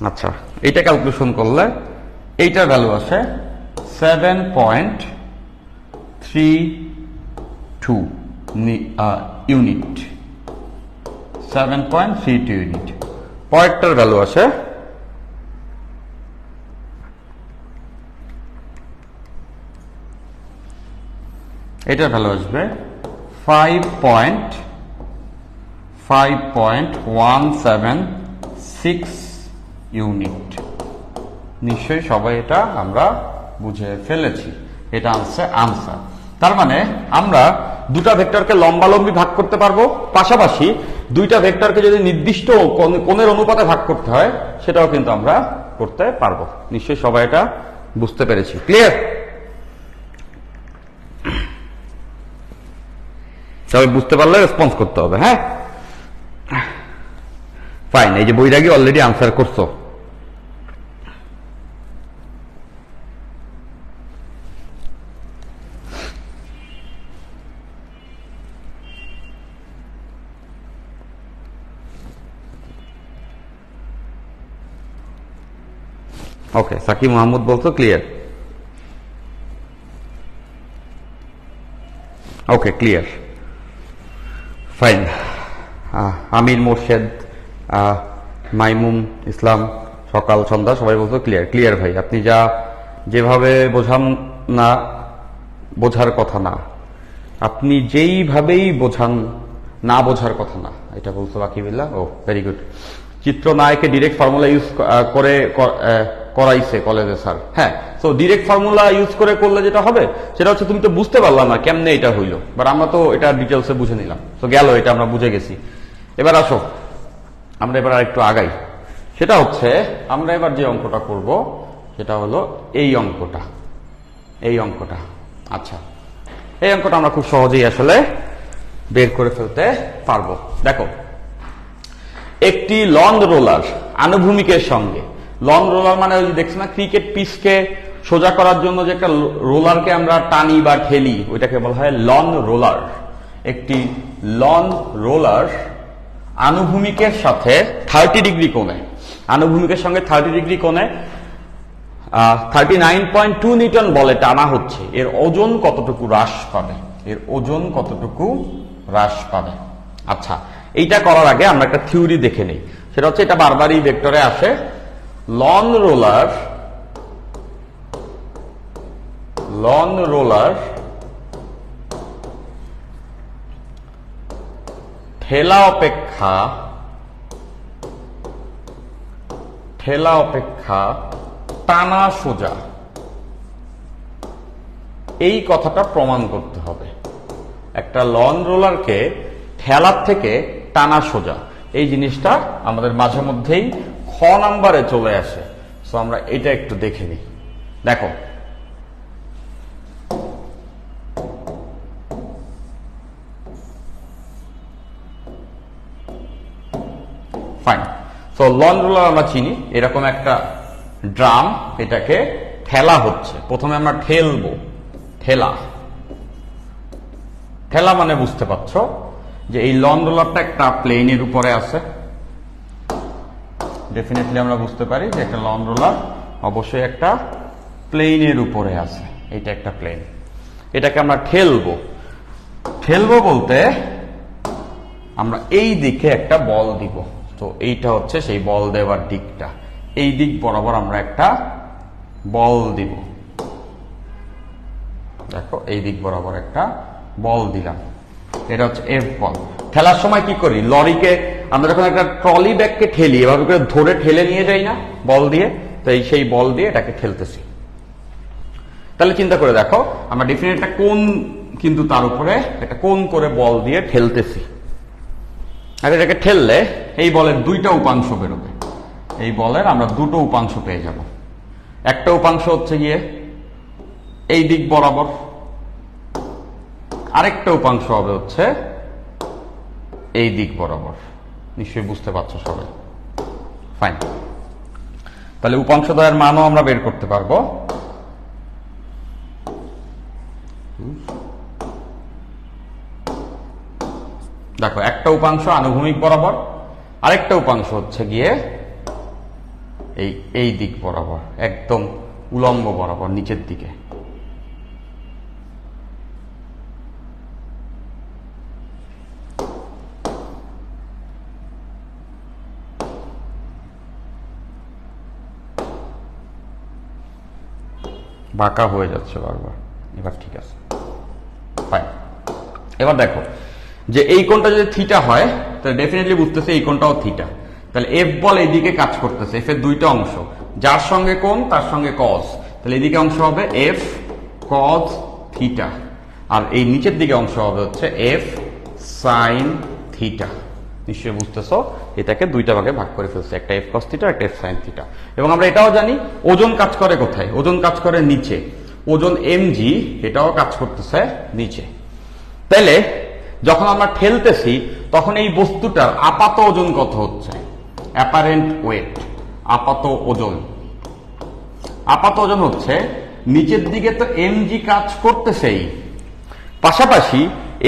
আচ্ছা এইটা ক্যালকুলেশন করলে এইটার ভ্যালু আসে 7.32 ইউনিট, 7.32 ইউনিট। পরেরটার ভ্যালু আসে এটার ভ্যালু আসবে 5.176 ইউনিট। নিশ্চয়ই সবাই এটা আমরা বুঝে ফেলেছি, এটা হচ্ছে আনসার। তার মানে আমরা দুটা ভেক্টরকে লম্বালম্বি ভাগ করতে পারবো, পাশাপাশি দুইটা ভেক্টরকে যদি নির্দিষ্ট কোণের অনুপাতে ভাগ করতে হয় সেটাও কিন্তু আমরা করতে পারবো। নিশ্চয়ই সবাই এটা বুঝতে পেরেছি। ক্লিয়ার? সবাই বুঝতে পারলে রেসপন্স করতে হবে। হ্যাঁ ফাইন, এই যে বৈরাগী অলরেডি আনসার করছো। ওকে, সাকিব মাহমুদ বলছো clear. Okay clear, fine. Amir Morshed, Maimum Islam, সকাল সন্ধ্যা সবাই বলতো ক্লিয়ার। ক্লিয়ার ভাই, আপনি যেভাবে বোঝান না, বোঝার কথা না, আপনি যেইভাবেই বোঝান না বোঝার কথা না, এটা বলতো বাকিবিল্লাহ। ও ভেরি গুড। চিত্রনায়কে ডিরেক্ট ফর্মুলা ইউজ করে করাইছে কলেজে স্যার। হ্যাঁ, তো ডিরেক্ট ফর্মুলা ইউজ করে করলে যেটা হবে সেটা হচ্ছে তুমি তো বুঝতে পারলাম না কেমনে এটা হইলো, বাট আমরা তো এটা ডিটেলসে বুঝে নিলাম, তো গেল, এটা আমরা বুঝে গেছি। এবার আসো আমরা এবার আরেকটু আগাই। সেটা হচ্ছে আমরা এবার যে অঙ্কটা করব সেটা হলো এই অঙ্কটা, এই অঙ্কটা। আচ্ছা, এই অঙ্কটা আমরা খুব সহজেই আসলে বের করে ফেলতে পারবো। দেখো, একটি লন রোলার আনুভূমিকের সঙ্গে, লন রোলার মানে ওই দেখছি না ক্রিকেট পিচকে সোজা করার জন্য যে একটা রোলারকে আমরা টানি বা ঠেলি, ওইটাকে বলা হয় লন রোলার। একটি লন রোলার আনুভূমিকের সাথে 30 ডিগ্রি কোণে, আনুভূমিকের সঙ্গে 30 ডিগ্রি কোণে 39.2 নিউটন বলে টানা হচ্ছে। এর ওজন কতটুকু হ্রাস পাবে? এর ওজন কতটুকু হ্রাস পাবে? আচ্ছা, এইটা করার আগে আমরা একটা থিওরি দেখে নিই। সেটা হচ্ছে, এটা বারবারই ভেক্টরে আসে। লন রোলার ঠেলা অপেক্ষা টানা সোজা, এই কথাটা প্রমাণ করতে হবে। একটা লন রোলারকে ঠেলার থেকে টানা সোজা, এই জিনিসটা আমাদের মাঝে মধ্যেই খ নাম্বারে চলে আসে। সো আমরা এটা একটু দেখে নিই। দেখো, ফাইন। সো লন রোলার আমরা চিনি, এরকম একটা ড্রাম, এটাকে ঠেলা হচ্ছে। প্রথমে আমরা ঠেলবো, ঠেলা মানে বুঝতে পারছো যে এই লন রোলারটা একটা প্লেনের উপরে আছে। ডেফিনেটলি আমরা বুঝতে পারি যে একটা লন রোলার অবশ্যই একটা প্লেনের উপরে আছে, এটা একটা প্লেন, এটাকে আমরা ঠেলবো। ঠেলবো বলতে আমরা এই দিকে একটা বল দিব, তো এইটা হচ্ছে সেই বল দেওয়ার দিকটা, এই দিক বরাবর আমরা একটা বল দিব। দেখো এই দিক বরাবর একটা বল দিলাম, এটা হচ্ছে এফ বল। ঠেলার সময় কি করি, লরিকে আমরা যখন একটা ট্রলি ব্যাগকে ঠেলি এভাবে করে ধরে ঠেলে নিয়ে যাই না বল দিয়ে, তো সেই বল দিয়ে এটাকে ঠেলতেছি। তাহলে চিন্তা করে দেখো, আমরা ডেফিনেট একটা কোণ, কিন্তু তার উপরে একটা কোণ করে বল দিয়ে ঠেলতেছি। আর এটাকে ঠেললে এই বলের দুইটা উপাংশ বেরোবে, এই বলের আমরা দুটো উপাংশ পেয়ে যাব। একটা উপাংশ হচ্ছে গিয়ে এই দিক বরাবর, আরেকটা উপাংশ হবে হচ্ছে এই দিক বরাবর। নিশ্চয়ই বুঝতে পারছো সবাই? ফাইন। তাহলে উপাংশদ্বয়ের মানও আমরা বের করতে পারবো। দেখো একটা উপাংশ আনুভূমিক বরাবর, আরেকটা উপাংশ হচ্ছে গিয়ে এই দিক বরাবর, একদম উলম্ব বরাবর নিচের দিকে। বাঁকা হয়ে যাচ্ছে বারবার, এবার ঠিক আছে, ফাইন। এবার দেখো যে এই কোণটা যদি থিটা হয় তাহলে ডেফিনেটলি বুঝতেছে এই কোণটাও থিটা। তাহলে এফ বল এইদিকে কাজ করতেছে, এফ এর দুইটা অংশ, যার সঙ্গে কোণ তার সঙ্গে কজ, তাহলে এইদিকে অংশ হবে এফ কজ থিটা, আর এই নিচের দিকে অংশ হবে হচ্ছে এফ সাইন থিটা। নিশ্চয়ই বুঝতেছো, এটাকে দুইটা ভাগে ভাগ করে ফেলছে, একটা এফ কস থিটা, একটা এফ সাইন থিটা। এবং আমরা এটাও জানি ওজন কাজ করে কোথায়, ওজন কাজ করে নিচে, ওজন এমজি এটাও কাজ করতেছে নিচে। তাহলে যখন আমরা ঠেলতেছি তখন এই বস্তুটার আপাত ওজন কত হচ্ছে, অ্যাপারেন্ট ওয়েট, আপাত ওজন। আপাত ওজন হচ্ছে নিচের দিকে তো এমজি কাজ করতেছেই, পাশাপাশি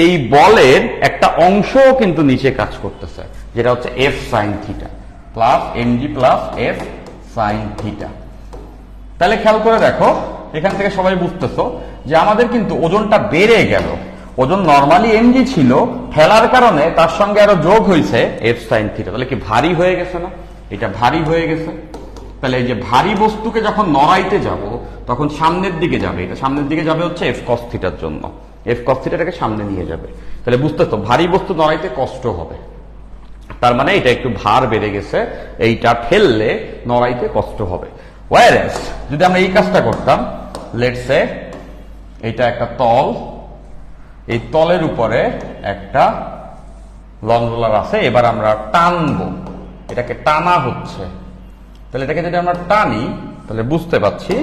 এই বলের একটা অংশও কিন্তু নিচে কাজ করতেছে, যেটা হচ্ছে F sine theta plus MG plus F sine theta. তাহলে খেয়াল করে দেখো, এখান থেকে সবাই বুঝতেছো যে আমাদের কিন্তু ওজনটা বেড়ে গেল। ওজন নরমালি এমজি ছিল, ঠেলার কারণে তার সঙ্গে আরো যোগ হয়েছে এফ সাইন থিটা। তাহলে কি ভারী হয়ে গেছে না? এটা ভারী হয়ে গেছে। তাহলে এই যে ভারী বস্তুকে যখন নড়াইতে যাব তখন সামনের দিকে যাবে, এটা সামনের দিকে যাবে হচ্ছে এফ কস থিটার জন্য, এফ কস থিটাটাকে সামনে নিয়ে যাবে। তাহলে বুঝতে তো ভারী বস্তু নড়াইতে কষ্ট হবে, তার মানে এটা একটু ভার বেড়ে গেছে, এইটা ঠেললে নড়াইতে কষ্ট হবে। ওয়ারেস যদি আমরা এই কাজটা করতাম, লেটস সে এইটা একটা তল, এই তলের উপরে একটা লং রোলার আছে, এবার আমরা টানবো, এটাকে টানা হচ্ছে। তাহলে এটাকে যদি আমরা টানি তাহলে বুঝতে পারছি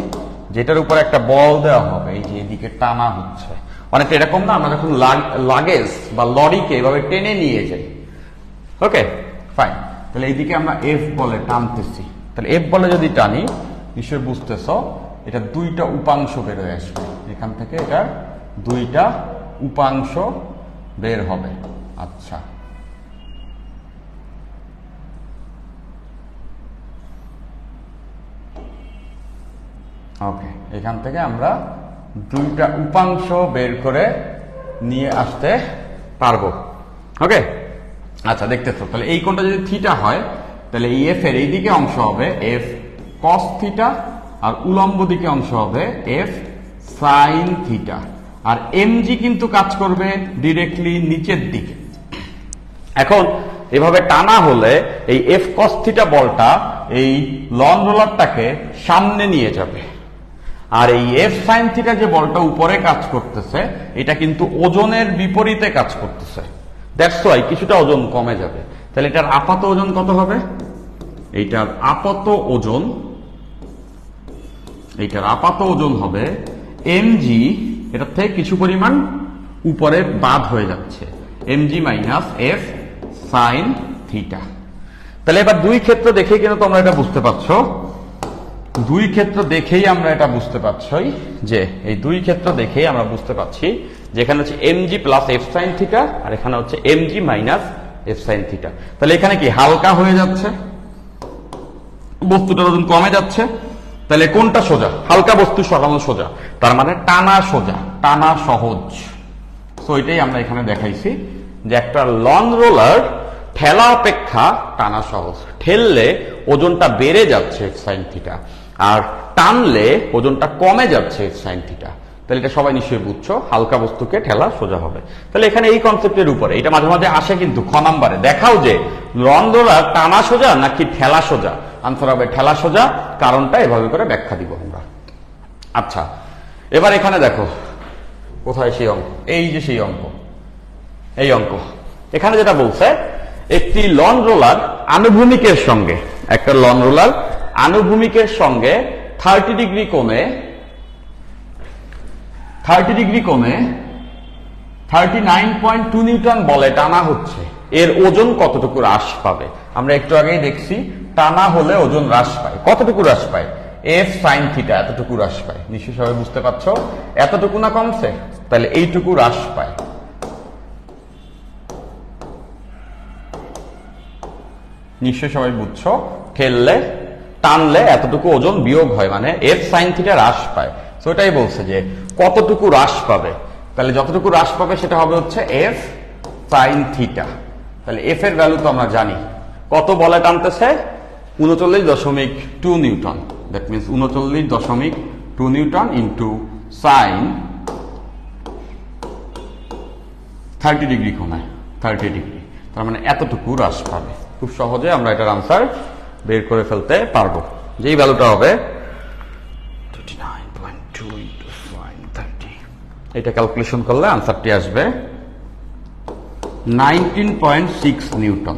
যেটার উপরে একটা বল দেওয়া হবে, এই যে এদিকে টানা হচ্ছে। অনেকটা এরকম না, আমরা যখন লাগেজ বা লরিকে এভাবে টেনে নিয়ে যাই। Okay fine. তাহলে এইদিকে আমরা এফ বলে টানতেছি, তাহলে এফ বলে যদি টানি নিশ্চয়ই বুঝতেছ এটা দুইটা উপাংশ বের হয়ে আসবে, এখান থেকে এটা দুইটা উপাংশ বের হবে। আচ্ছা, ওকে, এখান থেকে আমরা দুইটা উপাংশ বের করে নিয়ে আসতে পারবো। ওকে আচ্ছা, দেখতেছো তাহলে এই কোণটা যদি থিটা হয় তাহলে এই এফ এর এইদিকে অংশ হবে এফ কস থিটা, আর উলম্ব দিকে অংশ হবে এফ সাইন থিটা, আর এমজি কিন্তু কাজ করবে ডিরেক্টলি নিচের দিকে। এখন এভাবে টানা হলে এই এফ কস থিটা বলটা এই লং রোলারটাকে সামনে নিয়ে যাবে, আর এই এফ সাইন থিটা যে বলটা উপরে কাজ করতেছে এটা কিন্তু ওজনের বিপরীতে কাজ করতেছে, দ্যাটস ওয়াই কিছুটা ওজন কমে যাবে। তাহলে এটার আপাত ওজন কত হবে, এইটার আপাত ওজন, এইটার আপাত ওজন হবে এমজি, এটার থেকে কিছু পরিমাণ উপরে বাদ হয়ে যাচ্ছে, MG minus F sine theta. তাহলে এবার দুই ক্ষেত্র দেখেই কিন্তু তোমরা এটা বুঝতে পারছো, দুই ক্ষেত্র দেখেই আমরা এটা বুঝতে পারছই যে এই দুই ক্ষেত্র দেখেই আমরা বুঝতে পারছি যেখানে হচ্ছে mg plus F sine theta, আর এখানে হচ্ছে mg minus F sine theta. তাহলে এখানে কি হালকা হয়ে যাচ্ছে, বস্তুটার ওজন কমে যাচ্ছে, তাহলে কোনটা সোজা? হালকা বস্তু সরানো সোজা, তার মানে টানা সোজা, টানা সহজ। তো এটাই আমরা এখানে দেখাইছি যে একটা লং রোলার ঠেলা অপেক্ষা টানা সহজ। ঠেললে ওজনটা বেড়ে যাচ্ছে সাইন থিটা, আর টানলে ওজনটা কমে যাচ্ছে সাইন থিটা। তাহলে এটা সবাই নিশ্চয়ই বুঝছো, হালকা বস্তুকে ঠেলা সোজা হবে। তাহলে এখানে এই কনসেপ্টের উপরে এটা মাঝে মাঝে আসে, কিন্তু খ নাম্বারে দেখাও যে লং রোলার টানা সোজা নাকি ঠেলা সোজা। আনসার হবে ঠেলা সোজা, কারণটা এভাবে করে ব্যাখ্যা দিব আমরা। আচ্ছা, এবার এখানে দেখো কোথায় সেই অঙ্ক, এই যে সেই অঙ্ক, এই অঙ্ক। এখানে যেটা বলছে একটি লং রোলার আনুভূমিকের সঙ্গে, একটা লং রোলার আনুভূমিকের সঙ্গে 30 ডিগ্রি কোণে 39.2 নিউটন বলে টানা হচ্ছে, এর ওজন কতটুকু হ্রাস পাবে? আমরা একটু আগেই দেখছি টানা হলে ওজন হ্রাস পায়। কতটুকু হ্রাস পায়? এফ সাইন থিটা এতটুকু হ্রাস পায়। নিশ্চয়ই সবাই বুঝতে পারছো, এতটুকু না কমছে? তাহলে এইটুকু হ্রাস পায়। নিশ্চয়ই সবাই বুঝছো, ঠেললে টানলে এতটুকু ওজন বিয়োগ হয়, মানে এফ সাইন থিটা হ্রাস পায়। তো এটাই বলছে যে কতটুকু হ্রাস পাবে। তাহলে যতটুকু হ্রাস পাবে সেটা হবে হচ্ছে এফ সাইন থিটা। তাহলে এফ এর ভ্যালু তো আমরা জানি, কত বলে টানতেছে? 39.2 Newton. That means 39.2 Newton into sign 30 degree কোণায় 30 ডিগ্রি, তার মানে এতটুকু হ্রাস পাবে। খুব সহজে আমরা এটার আনসার বের করে ফেলতে পারবো। যেই ভ্যালুটা হবে 39.2 ইন্টু সাইন 30, এটা ক্যালকুলেশন করলে আনসারটি আসবে 19.6 নিউটন।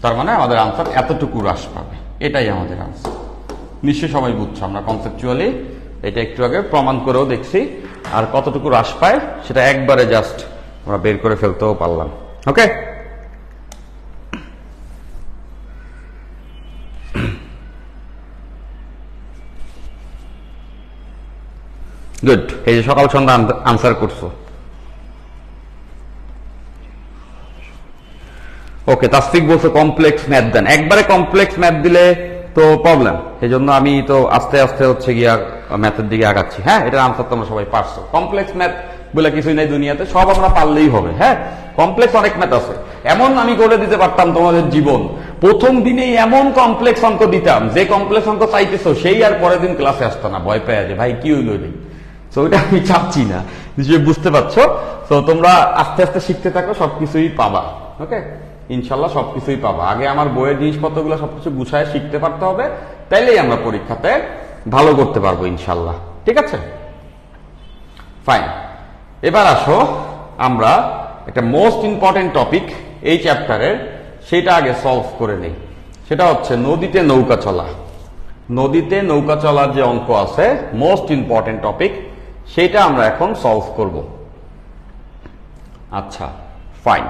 তার মানে আমাদের আনসার এতটুকু হ্রাস পাবে, এটাই আমাদের আনসার। নিশ্চয়ই সবাই বুঝছো, আমরা কনসেপচুয়ালি এটা একটু আগে প্রমাণ করেও দেখছি। আর কতটুকু হ্রাস পায় সেটা একবারে জাস্ট আমরা বের করে ফেলতেও পারলাম। ওকে, গুড। এই যে সকাল সন্ধ্যা আনসার করছো। ওকে, তাসফিক বলছো কমপ্লেক্স ম্যাথ দেন। একবারে কমপ্লেক্স ম্যাথ দিলে তো প্রবলেম, এই জন্য আমি তো আস্তে আস্তে হচ্ছে গিয়া ম্যাথের দিকে আগাচ্ছি। হ্যাঁ, এটার আনসার তোমরা সবাই পারছো। কমপ্লেক্স ম্যাথ বলে কিছুই নাই দুনিয়াতে, সব আমরা পারলেই হবে। হ্যাঁ, কমপ্লেক্স অনেক ম্যাথ আছে, এমন আমি করে দিতে পারতাম তোমাদের জীবন। প্রথম দিনেই এমন কমপ্লেক্স অঙ্ক দিতাম, যে কমপ্লেক্স অঙ্ক চাইতেছো সেই আর পরের দিন ক্লাসে আসতো না, ভয় পেয়ে যে ভাই কি হইলো নেই। তো ওইটা আমি চাচ্ছি না, নিশ্চয়ই বুঝতে পারছো। তো তোমরা আস্তে আস্তে শিখতে থাকো, সবকিছুই পাবা। ওকে, ইনশাল্লাহ সবকিছুই পাবা। আগে আমার বইয়ের জিনিসপত্রগুলো সবকিছু গুছায় শিখতে পারতে হবে, তাইলেই আমরা পরীক্ষাতে ভালো করতে পারবো ইনশাল্লাহ। ঠিক আছে, ফাইন। এবার আসো আমরা একটা মোস্ট ইম্পর্টেন্ট টপিক এই চ্যাপ্টারের, সেটা আগে সলভ করে নেই। সেটা হচ্ছে নদীতে নৌকা চলা। নদীতে নৌকা চলার যে অঙ্ক আছে, মোস্ট ইম্পর্টেন্ট টপিক, সেটা আমরা এখন সলভ করব। আচ্ছা, ফাইন।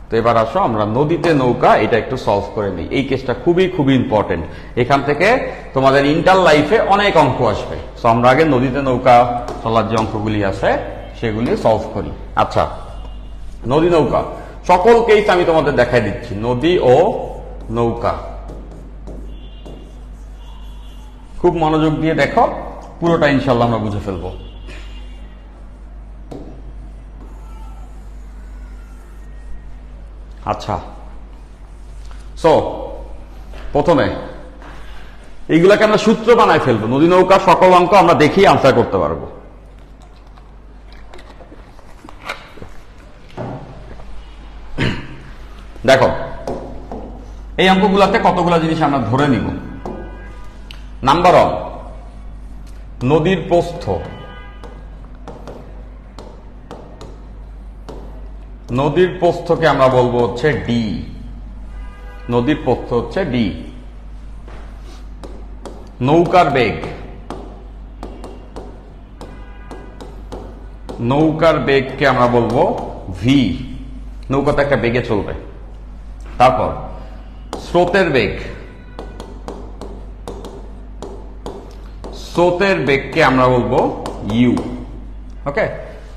তো এবার আসো আমরা নদীতে নৌকা এটা একটু সলভ করে নিই। এই কেসটা খুবই খুবই ইম্পর্টেন্ট, এখান থেকে তোমাদের ইন্টার লাইফে অনেক অঙ্ক আসবে। তো আমরা আগে নদীতে নৌকা চলার যে অঙ্কগুলি আছে সেগুলি সলভ করি। আচ্ছা, নদী নৌকা সকল কেস আমি তোমাদের দেখাই দিচ্ছি। নদী ও নৌকা, খুব মনোযোগ দিয়ে দেখো, পুরোটা ইনশাল্লাহ আমরা বুঝে ফেলবো। আচ্ছা, সো প্রথমে এইগুলাকে আমরা সূত্র বানায় ফেলবো। নদী নৌকা সকল অঙ্ক আমরা দেখি আনসার করতে পারবো। দেখো, এই অঙ্কগুলাতে কতগুলা জিনিস আমরা ধরে নিব। নাম্বার 1, নদীর প্রস্থ। নদীর প্রস্থকে আমরা বলবো হচ্ছে ডি। নদীর প্রস্থ হচ্ছে ডি। নৌকার বেগ, নৌকার বেগকে আমরা বলবো ভি। নৌকাতে একটা বেগে চলবে। তারপর স্রোতের বেগ, স্রোতের বেগকে আমরা বলবো ইউ। ওকে,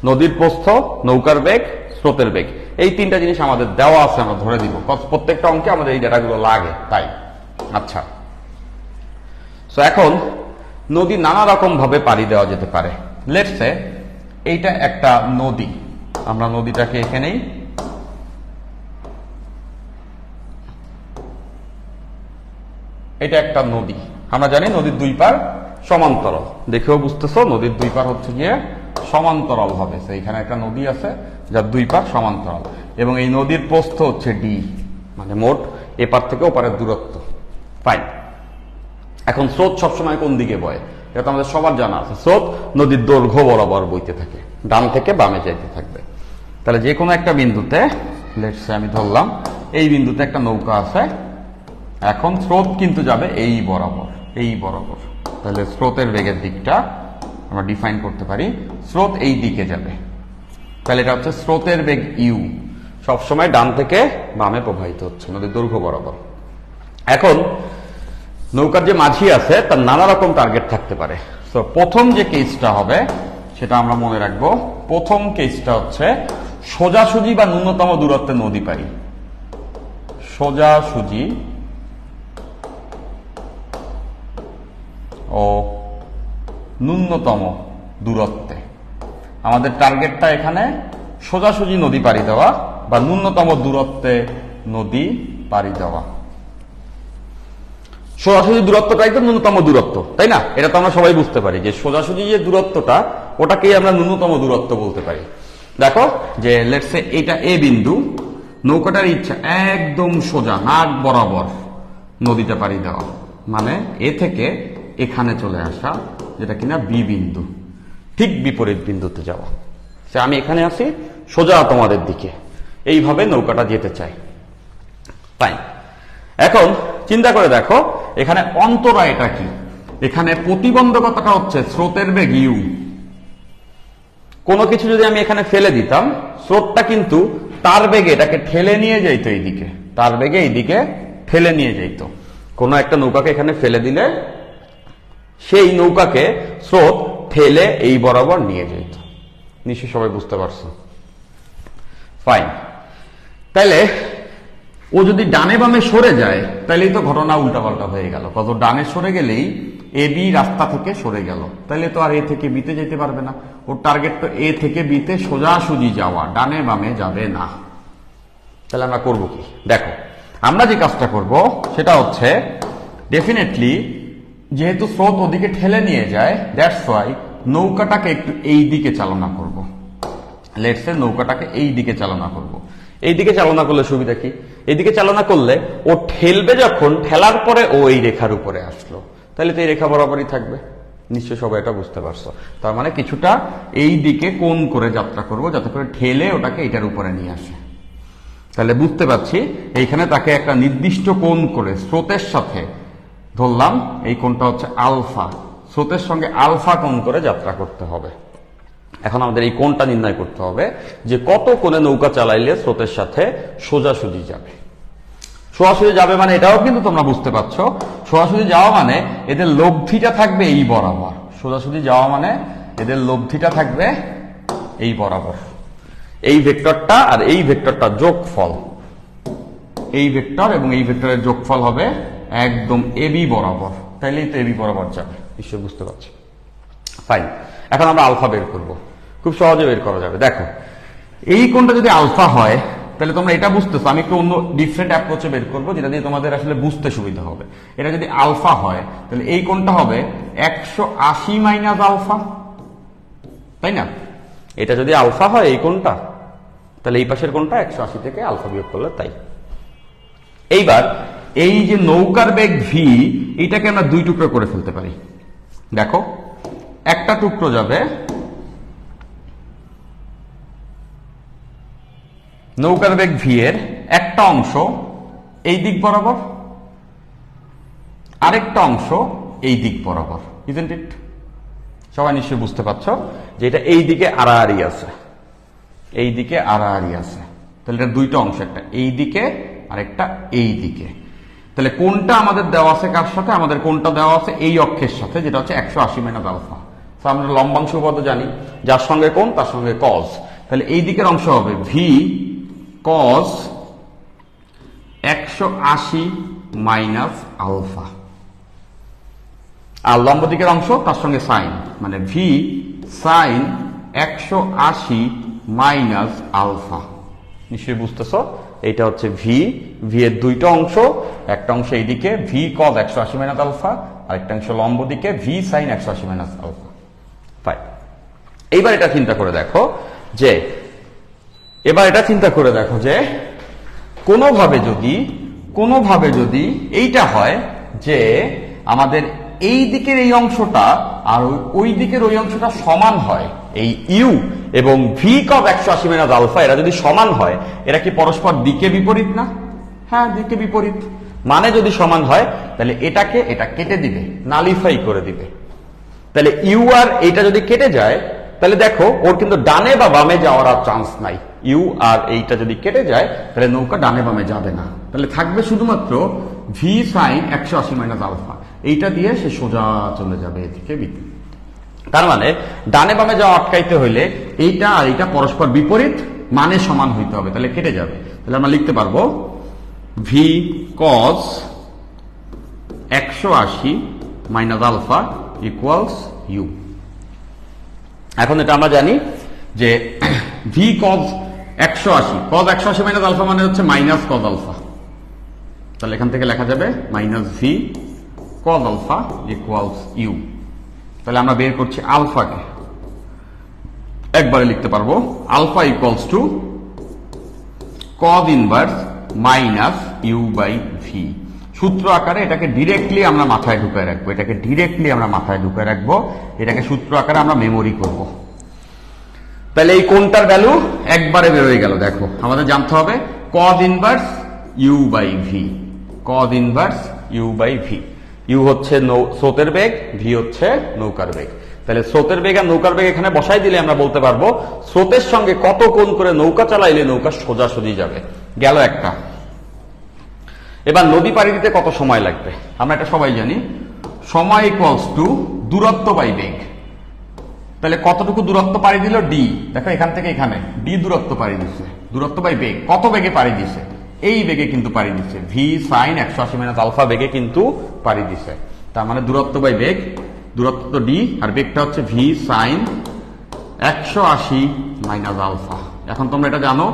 নদীর প্রস্থ, নৌকার বেগ, স্রোতের বেগ, এই তিনটা জিনিস আমাদের দেওয়া আছে, আমরা ধরে দিব। প্রত্যেকটা অঙ্কে আমাদের এই ডেটাগুলো লাগে, তাই। আচ্ছা, সো এখন নদী নানা রকম ভাবে পাড়ি দেওয়া যেতে পারে। লেটস সে এইটা একটা নদী, আমরা নদীটাকে এখানেই এটা একটা নদী, আমরা জানি নদীর দুই পার সমান্তরাল, দেখেও বুঝতেছো নদীর দুই পার হচ্ছে গিয়ে সমান্তরাল হবে। এখানে একটা নদী আছে যার দুই পার সমান্তরাল এবং এই নদীর প্রস্থ হচ্ছে ডি, মানে মোট এপার থেকে ওপারের দূরত্ব। ফাইন। এখন স্রোত সবসময় কোন দিকে বয় এটা তো আমাদের সবার জানা আছে। স্রোত নদীর দৈর্ঘ্য বরাবর বইতে থাকে, ডান থেকে বামে যাইতে থাকবে। তাহলে যে কোনো একটা বিন্দুতে, লেটস সে আমি ধরলাম এই বিন্দুতে একটা নৌকা আছে, এখন স্রোত কিন্তু যাবে এই বরাবর, এই বরাবর। তাহলে স্রোতের বেগের দিকটা আমরা ডিফাইন করতে পারি, স্রোত এই দিকে যাবে। তাহলে এটা হচ্ছে স্রোতের বেগ ইউ, সবসময় ডান থেকে বামে প্রবাহিত হচ্ছে নদীর দৈর্ঘ্য বরাবর। এখন নৌকার যে মাঝি আছে তার নানা রকম টার্গেট থাকতে পারে। তো প্রথম যে কেসটা হবে সেটা আমরা মনে রাখবো। প্রথম কেসটা হচ্ছে সোজাসুজি বা ন্যূনতম দূরত্বে নদী পাড়ি, সোজাসুজি ও ন্যূনতম দূরত্বে। আমাদের টার্গেটটা এখানে সোজাসুজি নদী পাড়ি দেওয়া বা ন্যূনতম দূরত্বে নদী পাড়ি দেওয়া। সোজাসুজি দূরত্বটাই তো ন্যূনতম দূরত্ব, তাই না? এটা তো আমরা সবাই বুঝতে পারি যে সোজাসুজি যে দূরত্বটা ওটাকেই আমরা ন্যূনতম দূরত্ব বলতে পারি। দেখো যে লেটস সে এটা এ বিন্দু, নৌকাটার ইচ্ছা একদম সোজা নাক বরাবর নদীটা পাড়ি দেওয়া, মানে এ থেকে এখানে চলে আসা, যেটা কিনা বি বিন্দু, ঠিক বিপরীত বিন্দুতে যাওয়া। সে আমি এখানে আসি সোজা তোমাদের দিকে, এইভাবে নৌকাটা যেতে চাই। তাই এখন চিন্তা করে দেখো এখানে অন্তরায়টা কি। এখানে প্রতিবন্ধকতাটা হচ্ছে স্রোতের বেগ ইউ। কোনো কিছু যদি আমি এখানে ফেলে দিতাম, স্রোতটা কিন্তু তার বেগে এটাকে ঠেলে নিয়ে যাইতো এইদিকে, তার বেগে এইদিকে ঠেলে নিয়ে যাইত। কোনো একটা নৌকাকে এখানে ফেলে দিলে সেই নৌকাকে স্রোত ঠেলে এই বরাবর নিয়ে যাইত। নিশ্চয়ই সবাই বুঝতে পারছো? ফাইন। তাইলে ও যদি ডানে বামে সরে যায় তাহলেই তো ঘটনা উল্টাপাল্টা হয়ে গেল। কত ডানে সরে গেলেই এ বি রাস্তা থেকে সরে গেল, তাহলে তো আর এ থেকে বিতে যেতে পারবে না। ওর টার্গেট তো এ থেকে বিতে সোজাসুজি যাওয়া, ডানে বামে যাবে না। তাহলে আমরা করব কি? দেখো আমরা যে কাজটা করব সেটা হচ্ছে ডেফিনেটলি যেহেতু স্রোত ওদিকে ঠেলে নিয়ে যায়, দ্যাটস ওয়াই নৌকাটাকে একটু এই দিকে চালনা করব। লেটস সে নৌকাটাকে এই দিকে চালনা করব। এই দিকে চালনা করলে সুবিধা কি? এইদিকে চালনা করলে ও ঠেলবে, যখন ঠেলার পরে ও এই রেখার উপরে আসলো, তাহলে তো এই রেখা বরাবরই থাকবে। নিশ্চয় সবাই এটা বুঝতে পারছো। তার মানে কিছুটা এই দিকে কোণ করে যাত্রা করব, যাতে করে ঠেলে ওটাকে এটার উপরে নিয়ে আসে। তাহলে বুঝতে পারছি এইখানে তাকে একটা নির্দিষ্ট কোণ করে স্রোতের সাথে ধরলাম, এই কোণটা হচ্ছে আলফা, স্রোতের সঙ্গে আলফা কোণ করে যাত্রা করতে হবে। এখন আমাদের এই কোণটা নির্ণয় করতে হবে যে কত কোণে নৌকা চালাইলে স্রোতের সাথে সোজাসুজি যাবে। সোজাসুজি যাবে মানে এটাও কিন্তু তোমরা বুঝতে পারছো, সোজাসুজি যাওয়া মানে এদের লব্ধিটা থাকবে এই বরাবর। সোজাসুজি যাওয়া মানে এদের লব্ধিটা থাকবে এই বরাবর। এই ভেক্টরটা আর এই ভেক্টরটা যোগফল, এই ভেক্টর এবং এই ভেক্টরের যোগফল হবে একদম এবি বরাবর, তাইলেই তো এবি বরাবর যাবে। নিশ্চয়ই বুঝতে পারছি? ফাইন। এখন আমরা আলফা বের করব, খুব সহজে বের করা যাবে। দেখো এই কোণটা যদি আলফা হয় তাহলে তোমরা এটা বুঝতেছো, আমি একটু অন্য ডিফারেন্ট অ্যাপ্রোচে বের করবো যেটা দিয়ে তোমাদের আসলে বুঝতে সুবিধা হবে। এটা যদি আলফা হয় তাহলে এই কোণটা হবে 180 মাইনাস আলফা, তাই না? এটা যদি আলফা হয় এই কোণটা, তাহলে এই পাশের কোণটা 180 থেকে আলফা বিয়োগ করলে তাই। এইবার এই যে নৌকার বেগ ভি, এইটাকে আমরা দুই টুকরো করে ফেলতে পারি। দেখো একটা টুকরো যাবে নৌকার বেগ ভি এর একটা অংশ এই দিক বরাবর, আরেকটা অংশ এই দিক বরাবর, ইজন্ট ইট? সবাই নিশ্চয়ই বুঝতে পারছো যে এটা এই দিকে আড়াআড়ি আছে, এই দিকে আড়াআড়ি আছে। তাহলে এটা দুইটা অংশ, একটা এই দিকে আর একটা এই দিকে। তাহলে কোনটা আমাদের দেওয়া আছে কার সাথে? আমাদের কোনটা দেওয়া আছে এই অক্ষের সাথে, যেটা হচ্ছে 180 মাইনাস আলফা। তো আমরা লম্বাংশ পদ জানি, যার সঙ্গে কোণ তার সঙ্গে কজ। তাহলে এই দিকের অংশ হবে ভি কজ 180 মাইনাস আলফা। আর লম্ব দিকের অংশ তার সঙ্গে সাইন, মানে ভি সাইন 180 মাইনাস আলফা। নিশ্চয়ই বুঝতেছো, এইটা হচ্ছে ভি এর দুইটা অংশ, একটা অংশ এইদিকে ভি কজ 180 মাইনাস আলফা, আর একটা অংশ লম্ব দিকে V sine 180 minus alpha. Fine. এইবার এটা চিন্তা করে দেখো যে কোনোভাবে যদি এইটা হয় যে আমাদের এই দিকের এই অংশটা আর ওই দিকের ওই অংশটা সমান হয়, এই ইউ এবং ভি কব 180 মাইনাস আলফা এরা যদি সমান হয়, এরা কি পরস্পর দিকে বিপরীত না? হ্যাঁ, দিকে বিপরীত। মানে যদি সমান হয় তাহলে এটাকে এটা কেটে দিবে, নালিফাই করে দিবে। তাহলে ইউ আর এইটা যদি কেটে যায় তাহলে দেখো ওর কিন্তু ডানে বা বামে যাওয়ার আর চান্স নাই। ইউ আর এইটা যদি কেটে যায় তাহলে নৌকা ডানে বামে যাবে না, তাহলে থাকবে শুধুমাত্র ভি সাইন 180 মাইনাস আলফা। এইটা দিয়ে সে সোজা চলে যাবে এদিকে। তার মানে ডানে বামে যাওয়া আটকাইতে হইলে এইটা আর এইটা পরস্পর বিপরীত, মানে সমান হইতে হবে, তাহলে কেটে যাবে। তাহলে আমরা লিখতে পারবো V cos 180 minus alpha equals U. এখন এটা আমরা জানি যে ভি কজ 180 মাইনাস আলফা মানে হচ্ছে মাইনাস কজ আলফা। তাহলে এখান থেকে লেখা যাবে minus V cos alpha equals U. তাহলে আমরা বের করছি আলফাকে, একবারে লিখতে পারবো alpha equals to cos inverse minus U by V. সূত্র আকারে এটাকে ডিরেক্টলি আমরা মাথায় ঢুকায় রাখবো, এটাকে সূত্র আকারে আমরা মেমোরি করব। তাহলে এই কোনটার ভ্যালু একবারে বের হয়ে গেল। দেখো আমাদের জানতে হবে cos inverse U by V, U হচ্ছে স্রোতের বেগ, ভি হচ্ছে নৌকার বেগ। তাহলে স্রোতের বেগ আর নৌকার বেগ এখানে বসাই দিলে আমরা বলতে পারবো স্রোতের সঙ্গে কত কোণ করে নৌকা চালাইলে নৌকা সোজাসুজি যাবে। গেল একটা। এবার নদী পাড়ি দিতে কত সময় লাগবে আমরা এটা সবাই জানি, সময় ইকুয়ালস টু দূরত্ব বাই বেগ। তাহলে কতটুকু দূরত্ব পাড়ি দিল ডি, দেখো এখান থেকে এখানে ডি দূরত্ব পাড়ি দিচ্ছে, দূরত্ব বাই বেগ। কত বেগে পাড়ি দিছে? এই বেগে কিন্তু পাড়ি দিচ্ছে, ভি সাইন 180 মাইনাস আলফা বেগে কিন্তু পাড়ি দিছে। তার মানে দূরত্ব বাই বেগ, দূরত্ব ডি আর বেগটা হচ্ছে ভি সাইন 180 মাইনাস আলফা। এখন তোমরা এটা জানো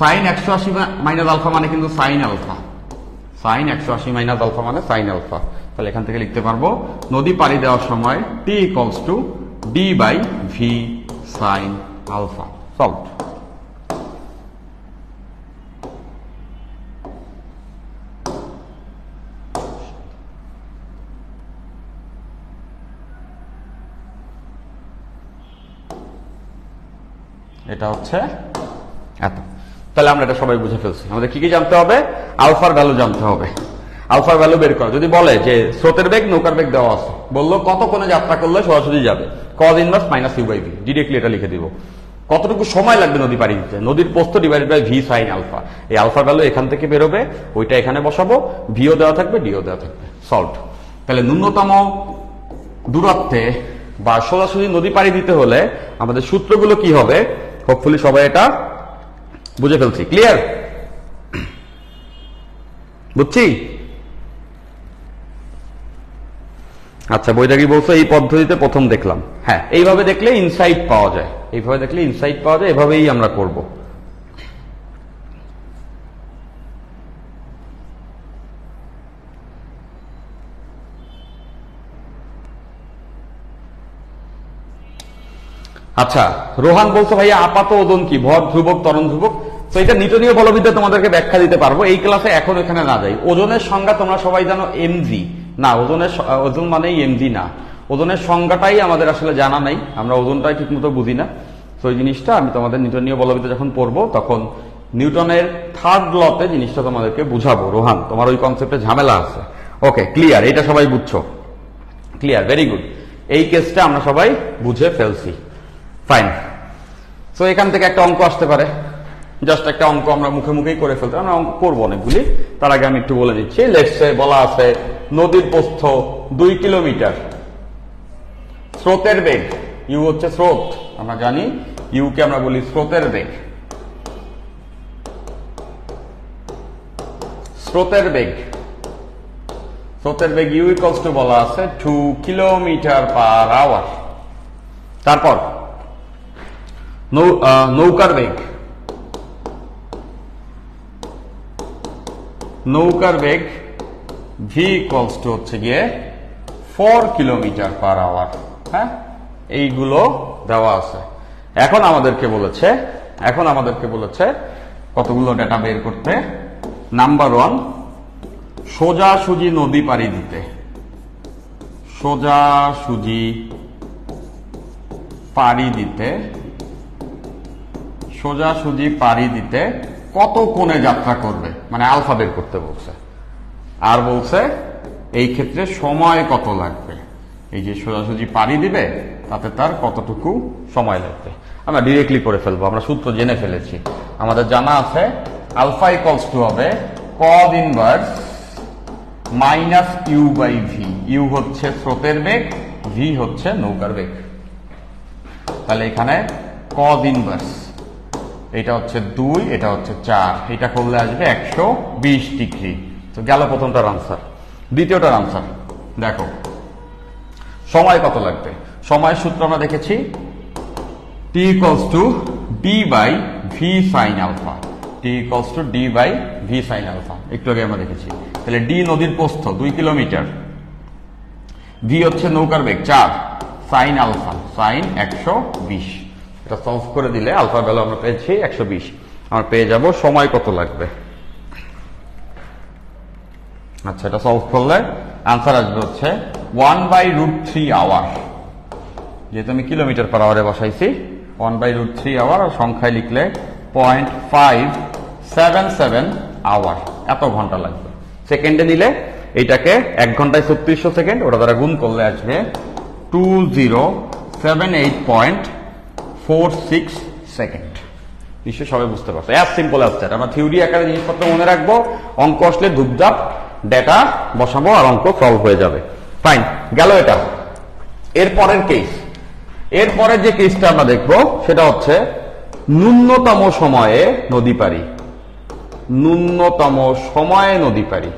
সাইন 180 মাইনাস আলফা মানে কিন্তু sine alpha, sine 180 minus alpha মানে সাইন আলফা। তাহলে এখান থেকে লিখতে পারবো নদী পাড়ি দেওয়ার সময় T equals to D by V sine alpha. Solve. এটা হচ্ছে এত। তাহলে আমরা এটা সবাই বুঝে ফেলছি। আমাদের কি কি জানতে হবে? আলফার ভ্যালু জানতে হবে। আলফার ভ্যালু বের করা, যদি বলে যে স্রোতের বেগ নৌকার বেগ দেওয়া আছে, বললো কত কোণে যাত্রা করলে সরাসরি যাবে, cos inverse minus U by V, directly এটা লিখে দিব। কতটুকু সময় লাগবে নদী পাড়ি দিতে, নদীর প্রস্থ divided by V sine alpha. এই আলফার ভ্যালু এখান থেকে বেরোবে, ওইটা এখানে বসাবো, ভিও দেওয়া থাকবে, ডিও দেওয়া থাকবে। সলভ। তাহলে ন্যূনতম দূরত্বে বা সোজাসুজি নদী পাড়ি দিতে হলে আমাদের সূত্রগুলো কি হবে, হোপফুলি সবাই এটা বুঝে ফেলছি। ক্লিয়ার? বুঝছি? আচ্ছা, বইটা কি বলছো এই পদ্ধতিতে প্রথম দেখলাম। হ্যাঁ, এইভাবে দেখলে ইনসাইট পাওয়া যায়, এভাবেই আমরা করব। আচ্ছা, রোহান বলছো ভাইয়া আপাত ওজন কি? ভর ধ্রুবক, ত্বরণ ধ্রুবক। তো এটা নিউটনীয় বলবিদ্যা তোমাদেরকে ব্যাখ্যা দিতে পারবো, এই ক্লাসে এখন এখানে না যাই। ওজনের সংজ্ঞা তোমরা সবাই জানো এমজি না, ওজন মানেই এমজি না। ওজনের সংজ্ঞাটাই আমাদের আসলে জানা নাই, আমরা ওজনটাই ঠিক মতো বুঝি না। তো এই জিনিসটা আমি তোমাদের নিউটনীয় বলবিদ্যা যখন পড়বো তখন নিউটনের থার্ড লতে জিনিসটা তোমাদেরকে বুঝাবো। রোহান, তোমার ওই কনসেপ্টে ঝামেলা আছে। ওকে, ক্লিয়ার? এটা সবাই বুঝছো? Clear, very good. এই কেসটা আমরা সবাই বুঝে ফেলছি। ফাইন। সো এখান থেকে একটা অঙ্ক আসতে পারে, জাস্ট একটা অঙ্ক আমরা মুখে মুখেই করে ফেলতে, আমরা অঙ্ক করবো অনেকগুলি। তার আগে আমি একটু বলে দিচ্ছি। লেটসে বলা আছে নদীর প্রস্থ 2 কিলোমিটার, স্রোতের বেগ ইউ হচ্ছে স্রোত, আমরা জানি ইউ কে আমরা বলি স্রোতের বেগ। স্রোতের বেগ স্রোতের বেগ ইউ ইকুয়ালস টু বলা আছে 2 কিলোমিটার পার আওয়ার। তারপর নৌকার বেগ, নৌকার বেগ ভি ইকুয়ালস টু হচ্ছে গিয়ে 4 কিলোমিটার পার আওয়ার। হ্যাঁ, এইগুলো দেওয়া আছে। এখন আমাদেরকে বলেছে কতগুলো ডেটা বের করতে। নাম্বার 1, সোজাসুজি নদী পাড়ি দিতে, সোজাসুজি পাড়ি দিতে কত কোণে যাত্রা করবে, মানে আলফা বের করতে বলছে। আর বলছে এই ক্ষেত্রে সময় কত লাগবে, এই যে সোজাসুজি পাড়ি দিবে তাতে তার কতটুকু সময় লাগবে। আমরা ডিরেক্টলি করে ফেলবো, আমরা সূত্র জেনে ফেলেছি। আমাদের জানা আছে আলফা ইকুয়ালস টু হবে cos inverse minus U by V. U হচ্ছে স্রোতের বেগ, ভি হচ্ছে নৌকার বেগ। তাহলে এখানে কজ ইনভার্স, এটা হচ্ছে 2, এটা হচ্ছে 4, এটা করলে আসবে 120 ডিগ্রি। তো গেল প্রথমটার আনসার। দ্বিতীয়টার আনসার দেখো, সময় কত লাগবে। সময়ের সূত্র আমরা দেখেছি t equals to d by v sin alpha, t equals to d by v sin alpha, একটু আগে আমরা দেখেছি। তাহলে d নদীর প্রস্থ 2 কিলোমিটার, v হচ্ছে নৌকার বেগ 4, sin alpha sin 120। এটা সলভ করে দিলে আলফা ভ্যালু আমরা পেয়েছি 120। আমরা পেয়ে যাব সময় কত লাগবে। আচ্ছা, এটা সলভ করলে আনসার আসবে হচ্ছে 1/√3 আওয়ার। যেহেতু আমি কিলোমিটার পার আওয়ারে বসাইছি, 1/√3 আওয়ার, আর সংখ্যায় লিখলে 0.577 আওয়ার, এত ঘন্টা লাগবে। সেকেন্ডে নিলে এইটাকে 1 ঘন্টায় 3600 সেকেন্ড, ওটা দ্বারা গুণ করলে আসবে 2078.46 সেকেন্ড। নিশ্চয়ই সবাই বুঝতে পারছো, অ্যাজ সিম্পল অ্যাজ দ্যাট। আমরা থিওরি আকারে জিনিসপত্র মনে রাখবো, অঙ্ক আসলে ধুপধাপ ডেটা বসাবো আর অঙ্ক সলভ হয়ে যাবে। ফাইন, গেল এটা। এরপরের কেস, এরপরের যে কেসটা আমরা দেখবো সেটা হচ্ছে ন্যূনতম সময়ে নদী পাড়ি। ন্যূনতম সময়ে নদী পাড়ি,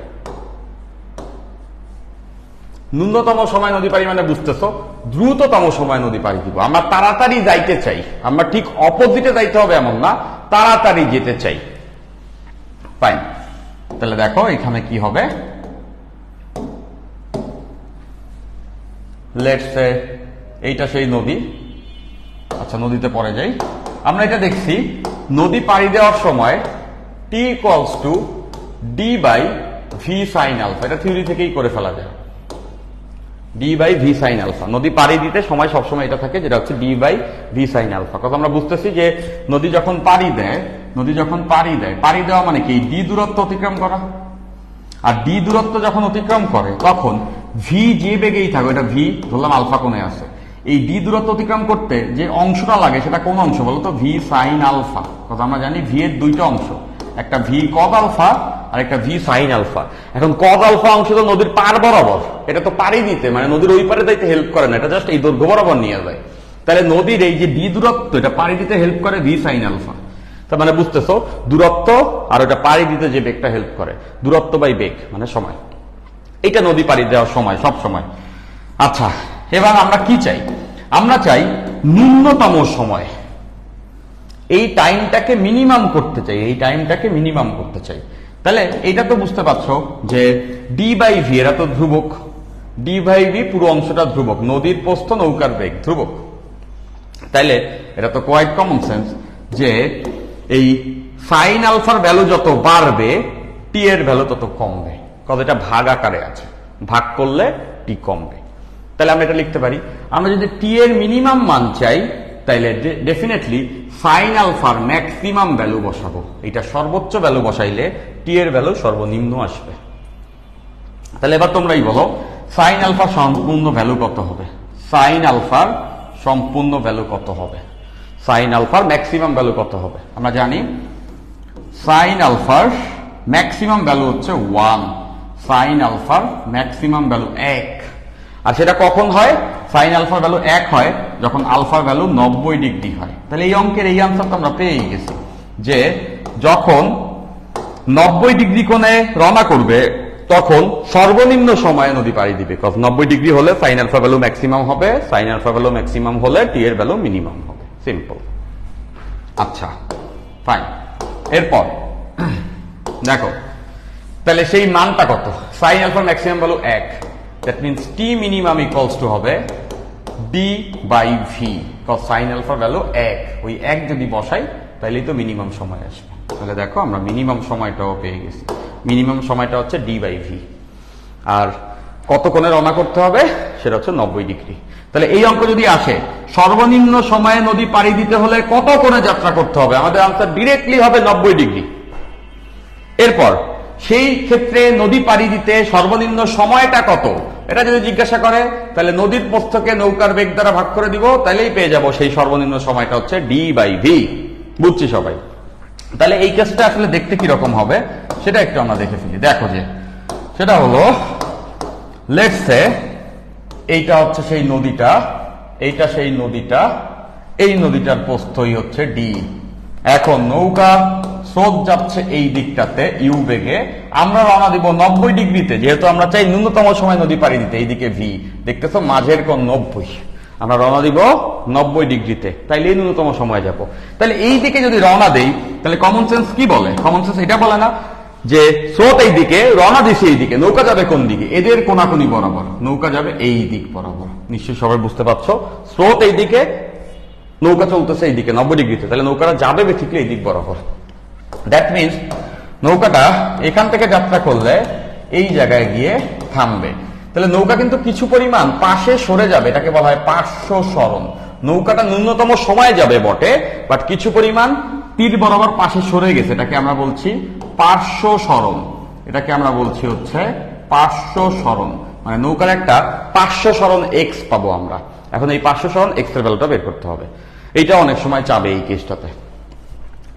ন্যূনতম সময় নদী পাড়ি মানে বুঝতেছো, দ্রুততম সময় নদী পাড়ি দিব। আমরা তাড়াতাড়ি যাইতে চাই, আমরা ঠিক অপোজিটে যাইতে হবে এমন না, তাড়াতাড়ি যেতে চাই। ফাইন, তাহলে দেখো এখানে কি হবে। লেটস সে এইটা সেই নদী। আচ্ছা, নদীতে পরে যাই। আমরা এটা দেখছি নদী পাড়ি দেওয়ার সময় t equals to d by v sin alpha, এটা থিওরি থেকেই করে ফেলা যায়। d by v sin alpha, নদী পাড়ি দিতে সময় সবসময় এটা থাকে, যেটা হচ্ছে d by v sin alpha। কথা আমরা বুঝতেছি যে নদী যখন পাড়ি দেয়, পাড়ি দেওয়া মানে কি d দূরত্ব অতিক্রম করা। আর d দূরত্ব যখন অতিক্রম করে তখন v যে বেগেই থাকে, এটা v ধরলাম আলফা কোণে আছে, এই d দূরত্ব অতিক্রম করতে যে অংশটা লাগে সেটা কোন অংশ বলতো, v sin alpha। কথা আমরা জানি v এর দুইটা অংশ, একটা v cos alpha আর একটা v sin alpha। এখন cos alpha অংশ তো নদীর পার বরাবর, এটা তো পাড়ি দিতে মানে নদীর ওই পারে যাইতে হেল্প করে না, এটা জাস্ট এই দৈর্ঘ্য বরাবর নিয়ে যায়। তাহলে নদীর এই যে d দূরত্ব, এটা পাড়ি দিতে হেল্প করে v sin alpha। তার মানে বুঝতেছো, দূরত্ব আর ওটা পাড়ি দিতে যে বেগটা হেল্প করে, দূরত্ব বাই বেগ মানে সময়, এটা নদী পাড়ি দেওয়ার সময়, সব সময়। আচ্ছা, এবার আমরা কি চাই, আমরা চাই ন্যূনতম সময়, এই টাইমটাকে মিনিমাম করতে চাই, তাহলে এটা তো বুঝতে পারছো যে d বাই ভি এরা তো ধ্রুবক, d বাই ভি পুরো অংশটা ধ্রুবক, নদীর প্রস্থ নৌকার বেগ ধ্রুবক। তাইলে এটা তো কোয়াইট কমন সেন্স যে এই সাইন আলফার ভ্যালু যত বাড়বে t এর ভ্যালু তত কমবে, কারণ এটা ভাগ আকারে আছে, ভাগ করলে t কমবে। তাহলে আমরা এটা লিখতে পারি, আমরা যদি t এর মিনিমাম মান চাই তাইলে ডেফিনেটলি সাইন আলফার ম্যাক্সিমাম ভ্যালু বসাবো, এটা সর্বোচ্চ ভ্যালু বসাইলে t এর ভ্যালু সর্বনিম্ন আসবে। তাহলে এবার তোমরাই বলো সাইন আলফার সম্পূর্ণ ভ্যালু কত হবে, সাইন আলফার সম্পূর্ণ ভ্যালু কত হবে, সাইন আলফার ম্যাক্সিমাম ভ্যালু কত হবে। আমরা জানি সাইন আলফার ম্যাক্সিমাম ভ্যালু হচ্ছে 1, সাইন আলফার ম্যাক্সিমাম ভ্যালু 1। আর সেটা কখন হয়, সাইন আলফার ভ্যালু 1 হয় যখন আলফার ভ্যালু 90 ডিগ্রি হয়। তাহলে এই অঙ্কের এই আনসারটা আমরা পেয়ে গেছি যে যখন 90 ডিগ্রি কোণে রওনা করবে তখন সর্বনিম্ন সময়ে নদী পাড়ি দিবে। 90 ডিগ্রি হলে সাইন আলফা ভ্যালু ম্যাক্সিমাম হবে, সাইন আলফা ভ্যালু ম্যাক্সিমাম হলে টি এর ভ্যালু মিনিমাম হবে। সিম্পল। আচ্ছা ফাইন। এরপর দেখো তাহলে সেই মানটা কত? Sine alpha maximum value 1, that means T minimum equals to হবে D by v, cause sine আলফার ভ্যালু 1, ওই 1 যদি বসাই তাহলেই তো মিনিমাম সময় আসবে। তাহলে দেখো আমরা মিনিমাম সময়টাও পেয়ে গেছি। মিনিমাম সময়টা হচ্ছে ডি বাই ভি। আর কত কোণে রওনা করতে হবে সেটা হচ্ছে 90 ডিগ্রি। তাহলে এই অঙ্ক যদি আসে সর্বনিম্ন সময়ে নদী পাড়ি দিতে হলে কত কোণে যাত্রা করতে হবে, আমাদের আনসার ডিরেক্টলি হবে 90 ডিগ্রি। এরপর সেই ক্ষেত্রে নদী পাড়ি দিতে সর্বনিম্ন সময়টা কত এটা যদি জিজ্ঞাসা করে তাহলে নদীর প্রস্থকে নৌকার বেগ দ্বারা ভাগ করে দিব, তাহলেই পেয়ে যাব সেই সর্বনিম্ন সময়টা হচ্ছে ডি বাই ভি। বুঝছি সবাই? তাহলে এই কেসটা আসলে দেখতে কিরকম হবে সেটা একটু আমরা দেখে ফেলি। দেখো যে সেটা হলো লেটস সে এইটা হচ্ছে সেই নদীটা, এইটা সেই নদীটা, এই নদীটার প্রস্থই হচ্ছে ডি। এখন নৌকা স্রোত যাচ্ছে এই দিকটাতে ইউ বেগে, আমরা রওনা দিব 90 ডিগ্রিতে, যেহেতু আমরা চাই ন্যূনতম সময় নদী পাড়ি দিতে। এইদিকে ভি দেখতেছো মাঝের কোণ 90, আমরা রওনা দিব 90 ডিগ্রিতে, তাইলে এই ন্যূনতম সময় যাব। তাহলে এই দিকে যদি রওনা দেই তাহলে কমন সেন্স কি বলে? কমন সেন্স এটা বলে না যে স্রোত এই দিকে, রওনা দিছে এই দিকে, নৌকা যাবে কোন দিকে? এদের কোনাকুনি বরাবর, নৌকা যাবে এই দিক বরাবর। নিশ্চয়ই সবাই বুঝতে পারছো, স্রোত এই দিকে, নৌকা চলতেছে এই দিকে 90 ডিগ্রিতে, তাহলে নৌকাটা যাবে বেসিক্যালি এই দিক বরাবর। দ্যাট মিনস নৌকাটা এখান থেকে যাত্রা করলে এই জায়গায় গিয়ে থামবে। তাহলে নৌকা কিন্তু কিছু পরিমাণ পাশে সরে যাবে, এটাকে বলা হয় পার্শ্ব সরণ। নৌকাটা ন্যূনতম সময় যাবে বটে, বাট কিছু পরিমাণ তীর বরাবর পাশে সরে গেছে, এটাকে আমরা বলছি পার্শ্ব সরণ। এটাকে আমরা বলছি হচ্ছে পার্শ্ব সরণ, মানে নৌকার একটা পার্শ্ব সরণ এক্স পাবো আমরা। এখন এই পার্শ্ব সরণ এক্স এর ভ্যালুটা বের করতে হবে। এইটা অনেক সময় চাবে এই কেসটাতে।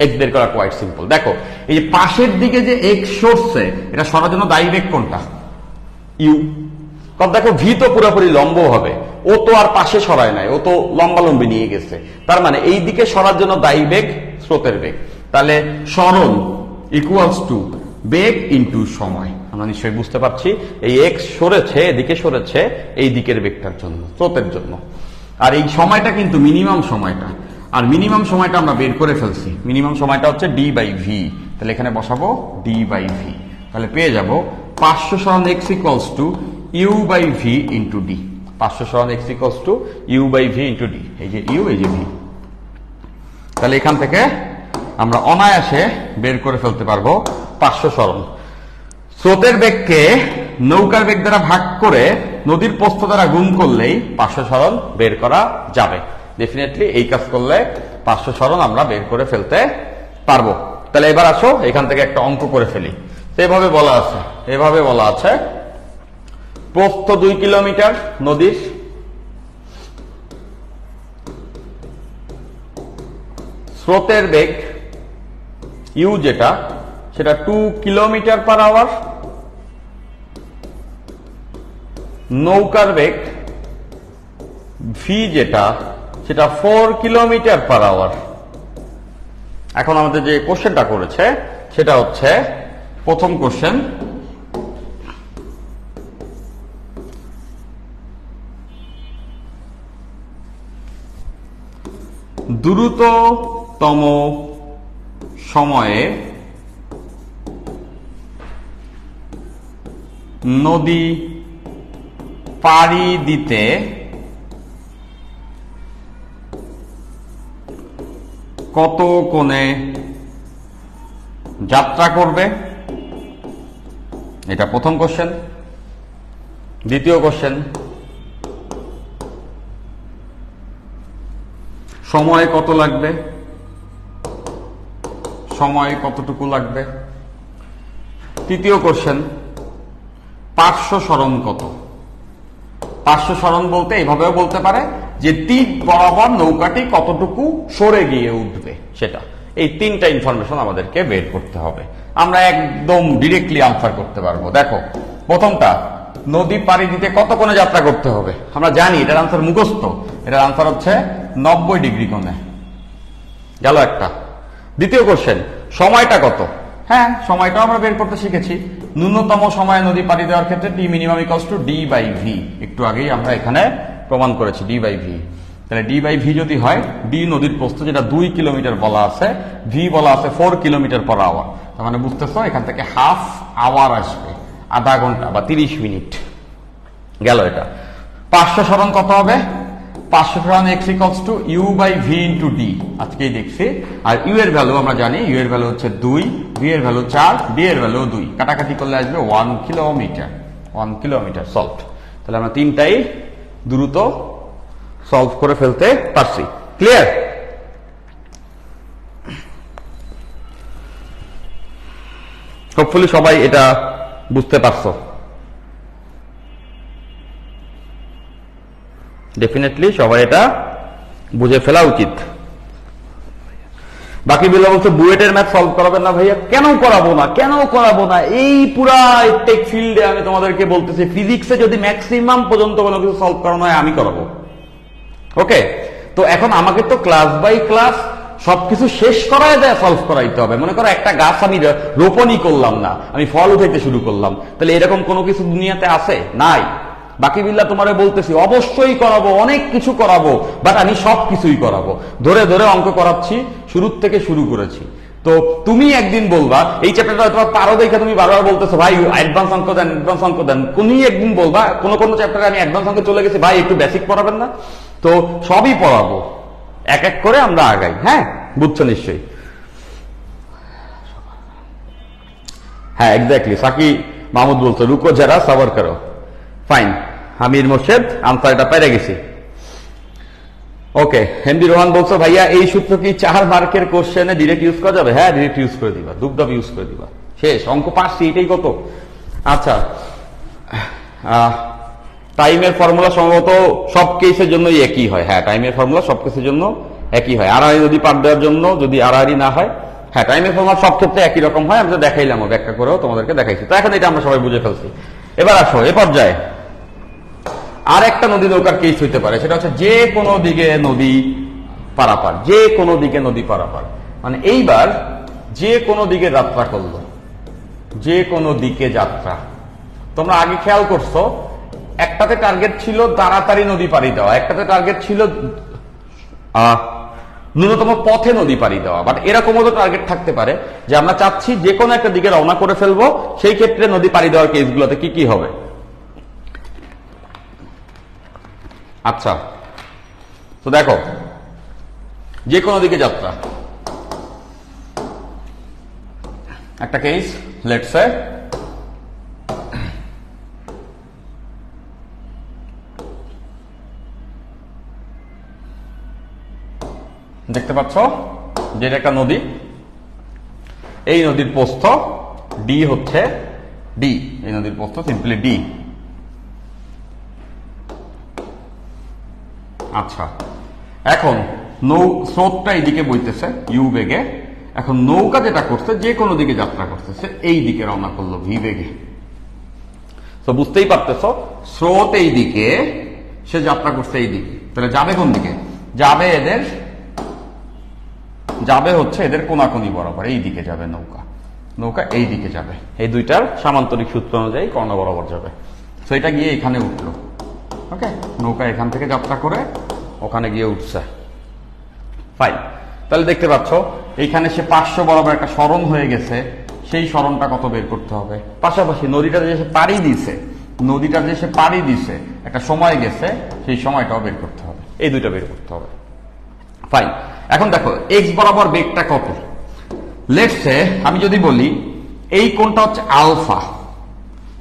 এক্স বের করা কোয়াইট সিম্পল। দেখো এই যে পাশের দিকে যে এক্স সরছে, এটা সরার জন্য দায়ী বেগ কোনটা? ইউ। কারণ দেখো ভি তো পুরোপুরি লম্ব হবে, ও তো আর পাশে সরায় নাই, ও তো লম্বালম্বি নিয়ে গেছে। তার মানে এই দিকে সরার জন্য দায়ী বেগ স্রোতের বেগ। তাহলে সরণ ইকুয়ালস টু বেগ ইন্টু সময়। আমরা নিশ্চয়ই বুঝতে পারছি এই এক্স সরেছে, এদিকে সরেছে এই দিকের বেগটার জন্য, স্রোতের জন্য। আর এই সময়টা কিন্তু মিনিমাম সময়টা, আর মিনিমাম সময়টা আমরা বের করে ফেলছি। মিনিমাম সময়টা হচ্ছে ডি বাই ভি। তাহলে এখানে বসাবো ডি বাই ভি। তাহলে পেয়ে যাব পার্শ্ব সরণ x equals to U by V into D. পার্শ্ব সরণ x equals to U by V into D. এই যে ইউ, এই যে ভি। তাহলে এখান থেকে আমরা অনায়াসে বের করে ফেলতে পারবো পার্শ্ব সরণ। স্রোতের বেগকে নৌকার বেগ দ্বারা ভাগ করে নদীর প্রস্থ দ্বারা গুণ করলেই পার্শ্ব সরণ বের করা যাবে। ডেফিনেটলি এই কাজ করলে পার্শ্ব সরণ আমরা বের করে ফেলতে পারবো। তাহলে এবার আসো এখান থেকে একটা অঙ্ক করে ফেলি। এভাবে বলা আছে, এভাবে বলা আছে প্রস্থ 2 কিলোমিটার নদীর, স্রোতের বেগ ইউ যেটা সেটা 2 কিলোমিটার পার আওয়ার, নৌকার বেগ ভি যেটা সেটা 4 কিলোমিটার পার আওয়ার। এখন আমাদের যে কোশ্চেনটা করেছে সেটা হচ্ছে প্রথম কোশ্চেন, দ্রুততম সময়ে নদী পাড়ি দিতে কত কোণে যাত্রা করবে? এটা প্রথম কোশ্চেন। দ্বিতীয় কোশ্চেন, সময় কত লাগবে, সময় কতটুকু লাগবে? তৃতীয় কোশ্চেন, পার্শ্ব সরণ কত? পার্শ্ব সরণ বলতে এইভাবেও বলতে পারে যে তীর বরাবর নৌকাটি কতটুকু সরে গিয়ে উঠবে সেটা। এই তিনটা ইনফরমেশন আমাদেরকে বের করতে হবে, আমরা একদম ডিরেক্টলি আনসার করতে পারবো। দেখো প্রথমটা, নদী পাড়ি দিতে কত কোণে যাত্রা করতে হবে আমরা জানি, এটার আনসার মুখস্থ। এটার আনসার হচ্ছে 90 ডিগ্রি কোণে, গেল একটা। দ্বিতীয় কোশ্চেন, সময়টা কত? হ্যাঁ, সময়টাও আমরা বের করতে শিখেছি। ন্যূনতম সময়ে নদী পাড়ি দেওয়ার ক্ষেত্রে T minimum equals to D by v, একটু আগেই আমরা এখানে প্রমাণ করেছি ডি বাই ভি। তাহলে ডি বাই ভি যদি হয়, ডি নদীর প্রস্থ যেটা 2 কিলোমিটার বলা আছে, ভি বলা আছে 4 কিলোমিটার পার আওয়ার, তার মানে বুঝতেছো এখান থেকে হাফ আওয়ার আসবে, আধা ঘন্টা বা 30 মিনিট গেল। এটা 500 সরণ কত হবে? 500 সরণ x equals to U by V into D, আজকেই দেখছি। আর ইউ এর ভ্যালু আমরা জানি, ইউ এর ভ্যালু হচ্ছে 2, ভি এর ভ্যালু 4, ডি এর ভ্যালু 2, কাটাকাটি করলে আসবে 1 কিলোমিটার। 1 kilometre solved. তাহলে আমরা তিনটাই দ্রুত সলভ করে ফেলতে পারছি। ক্লিয়ার? হোপফুলি সবাই এটা বুঝতে পারছো। ডেফিনেটলি সবাই এটা বুঝে ফেলা উচিত। বাকি বিল্লা বলছে বুয়েটের ম্যাথ সলভ করাবেন না ভাইয়া। কেন করাবো না, কেন করাবো না? এই পুরা টেক ফিল্ডে আমি তোমাদেরকে বলতেছি, ফিজিক্সে যদি ম্যাক্সিমাম পর্যন্ত কোনো কিছু সলভ করানো হয় আমি করাবো। ওকে, তো এখন আমাকে তো ক্লাস বাই ক্লাস সবকিছু শেষ করায় দেয় সলভ করাইতে হবে। মনে করো একটা গাছ আমি রোপণই করলাম না, আমি ফল উঠাইতে শুরু করলাম, তাহলে এরকম কোনো কিছু দুনিয়াতে আছে? নাই। বাকি বিল্লা তোমারে বলতেছি অবশ্যই করাবো, অনেক কিছু করাবো, বাট আমি সব কিছুই করাবো। ধরে ধরে অঙ্ক করাচ্ছি, শুরুর থেকে শুরু করেছি। তো তুমি একদিন বলবা, এই চ্যাপ্টারটা তোমার পারো দেখে তুমি বারবার বলতেছো ভাই অ্যাডভান্স অঙ্ক দেন, অ্যাডভান্স অঙ্ক দেন। তুমি একদিন বলবা কোনো কোনো চ্যাপ্টারে আমি অ্যাডভান্স অঙ্ক চলে গেছি, ভাই একটু বেসিক পড়াবেন না? তো সবই পড়াবো, এক এক করে আমরা আগাই। হ্যাঁ, বুঝছো নিশ্চয়ই? হ্যাঁ, এক্স্যাক্টলি। সাকি মাহমুদ বলছো রুকো যারা সবর করো। ফাইন, আমির মোর্শেদ আনসারটা পেরে গেছি। ওকে, হেমদি রোহান বলছো ভাইয়া এই সূত্র কি 4 মার্কের কোশ্চেনে ডিরেক্ট ইউজ করা যাবে? হ্যাঁ, ডিরেক্ট ইউজ করে দিবা, দুবদাব ইউজ করে দিবা, শেষ। অঙ্ক পারছি, এটাই কত। আচ্ছা, টাইমের ফর্মুলা সম্ভবত সব কেসের জন্যই একই হয়। হ্যাঁ, টাইমের ফর্মুলা সব কেসের জন্য একই হয়। আড়াআড়ি নদী পার দেওয়ার জন্য যদি আড়াআড়ি না হয়, হ্যাঁ টাইমের ফর্মুলা সব ক্ষেত্রে একই রকম হয়। আমি তো দেখাইলাম, ব্যাখ্যা করেও তোমাদেরকে দেখাইছি। তো এখন এটা আমরা সবাই বুঝে ফেলছি। এবার আসো এ পর্যায়ে আর একটা নদী নৌকার কেস হইতে পারে, সেটা হচ্ছে যে কোনো দিকে নদী পারাপার। যে কোনো দিকে নদী পারাপার মানে এইবার যে কোনো দিকে যাত্রা করলো, যে কোনো দিকে যাত্রা। তোমরা আগে খেয়াল করছো, একটাতে টার্গেট ছিল তাড়াতাড়ি নদী পাড়ি দেওয়া, একটাতে টার্গেট ছিল ন্যূনতম পথে নদী পাড়ি দেওয়া। বাট এরকমও তো টার্গেট থাকতে পারে যে আমরা চাচ্ছি যে কোনো একটা দিকে রওনা করে ফেলবো, সেই ক্ষেত্রে নদী পাড়ি দেওয়ার কেসগুলোতে কি কি হবে? আচ্ছা, তো দেখো যে কোনো দিকে যাত্রা একটা কেস। লেটস সে দেখতে পাচ্ছ যে এটা একটা নদী, এই নদীর প্রস্থ ডি হচ্ছে ডি, এই নদীর প্রস্থ সিম্পলি ডি। আচ্ছা, এখন স্রোতটা এইদিকে বইতেছে ইউ বেগে। এখন নৌকা যেটা করছে, যে কোনো দিকে যাত্রা করতেছে, এই দিকে রওনা করলো ভি বেগে। তো বুঝতেই পারতেছ স্রোত এই দিকে, সে যাত্রা করছে এই দিকে। তাহলে যাবে কোন দিকে? যাবে যাবে হচ্ছে এদের কোনাকুনি বরাবর, এই দিকে যাবে নৌকা। নৌকা এই দিকে যাবে, এই দুইটার সামান্তরিক সূত্র অনুযায়ী কর্ণ বরাবর যাবে। তো এটা গিয়ে এখানে উঠলো। ওকে, নৌকা এখান থেকে যাত্রা করে ওখানে গিয়ে উঠছে। ফাইন, তাহলে দেখতে পাচ্ছ এইখানে সে 500 বরাবর একটা সরণ হয়ে গেছে। সেই সরণটা কত বের করতে হবে? পাশাপাশি নদীটা যে সে পাড়ি দিছে, নদীটা যে সে পাড়ি দিছে একটা সময় গেছে, সেই সময়টাও বের করতে হবে। এই দুইটা বের করতে হবে। ফাইন, এখন দেখো এক্স বরাবর বেগটা কত। লেটস সে আমি যদি বলি এই কোণটা হচ্ছে আলফা,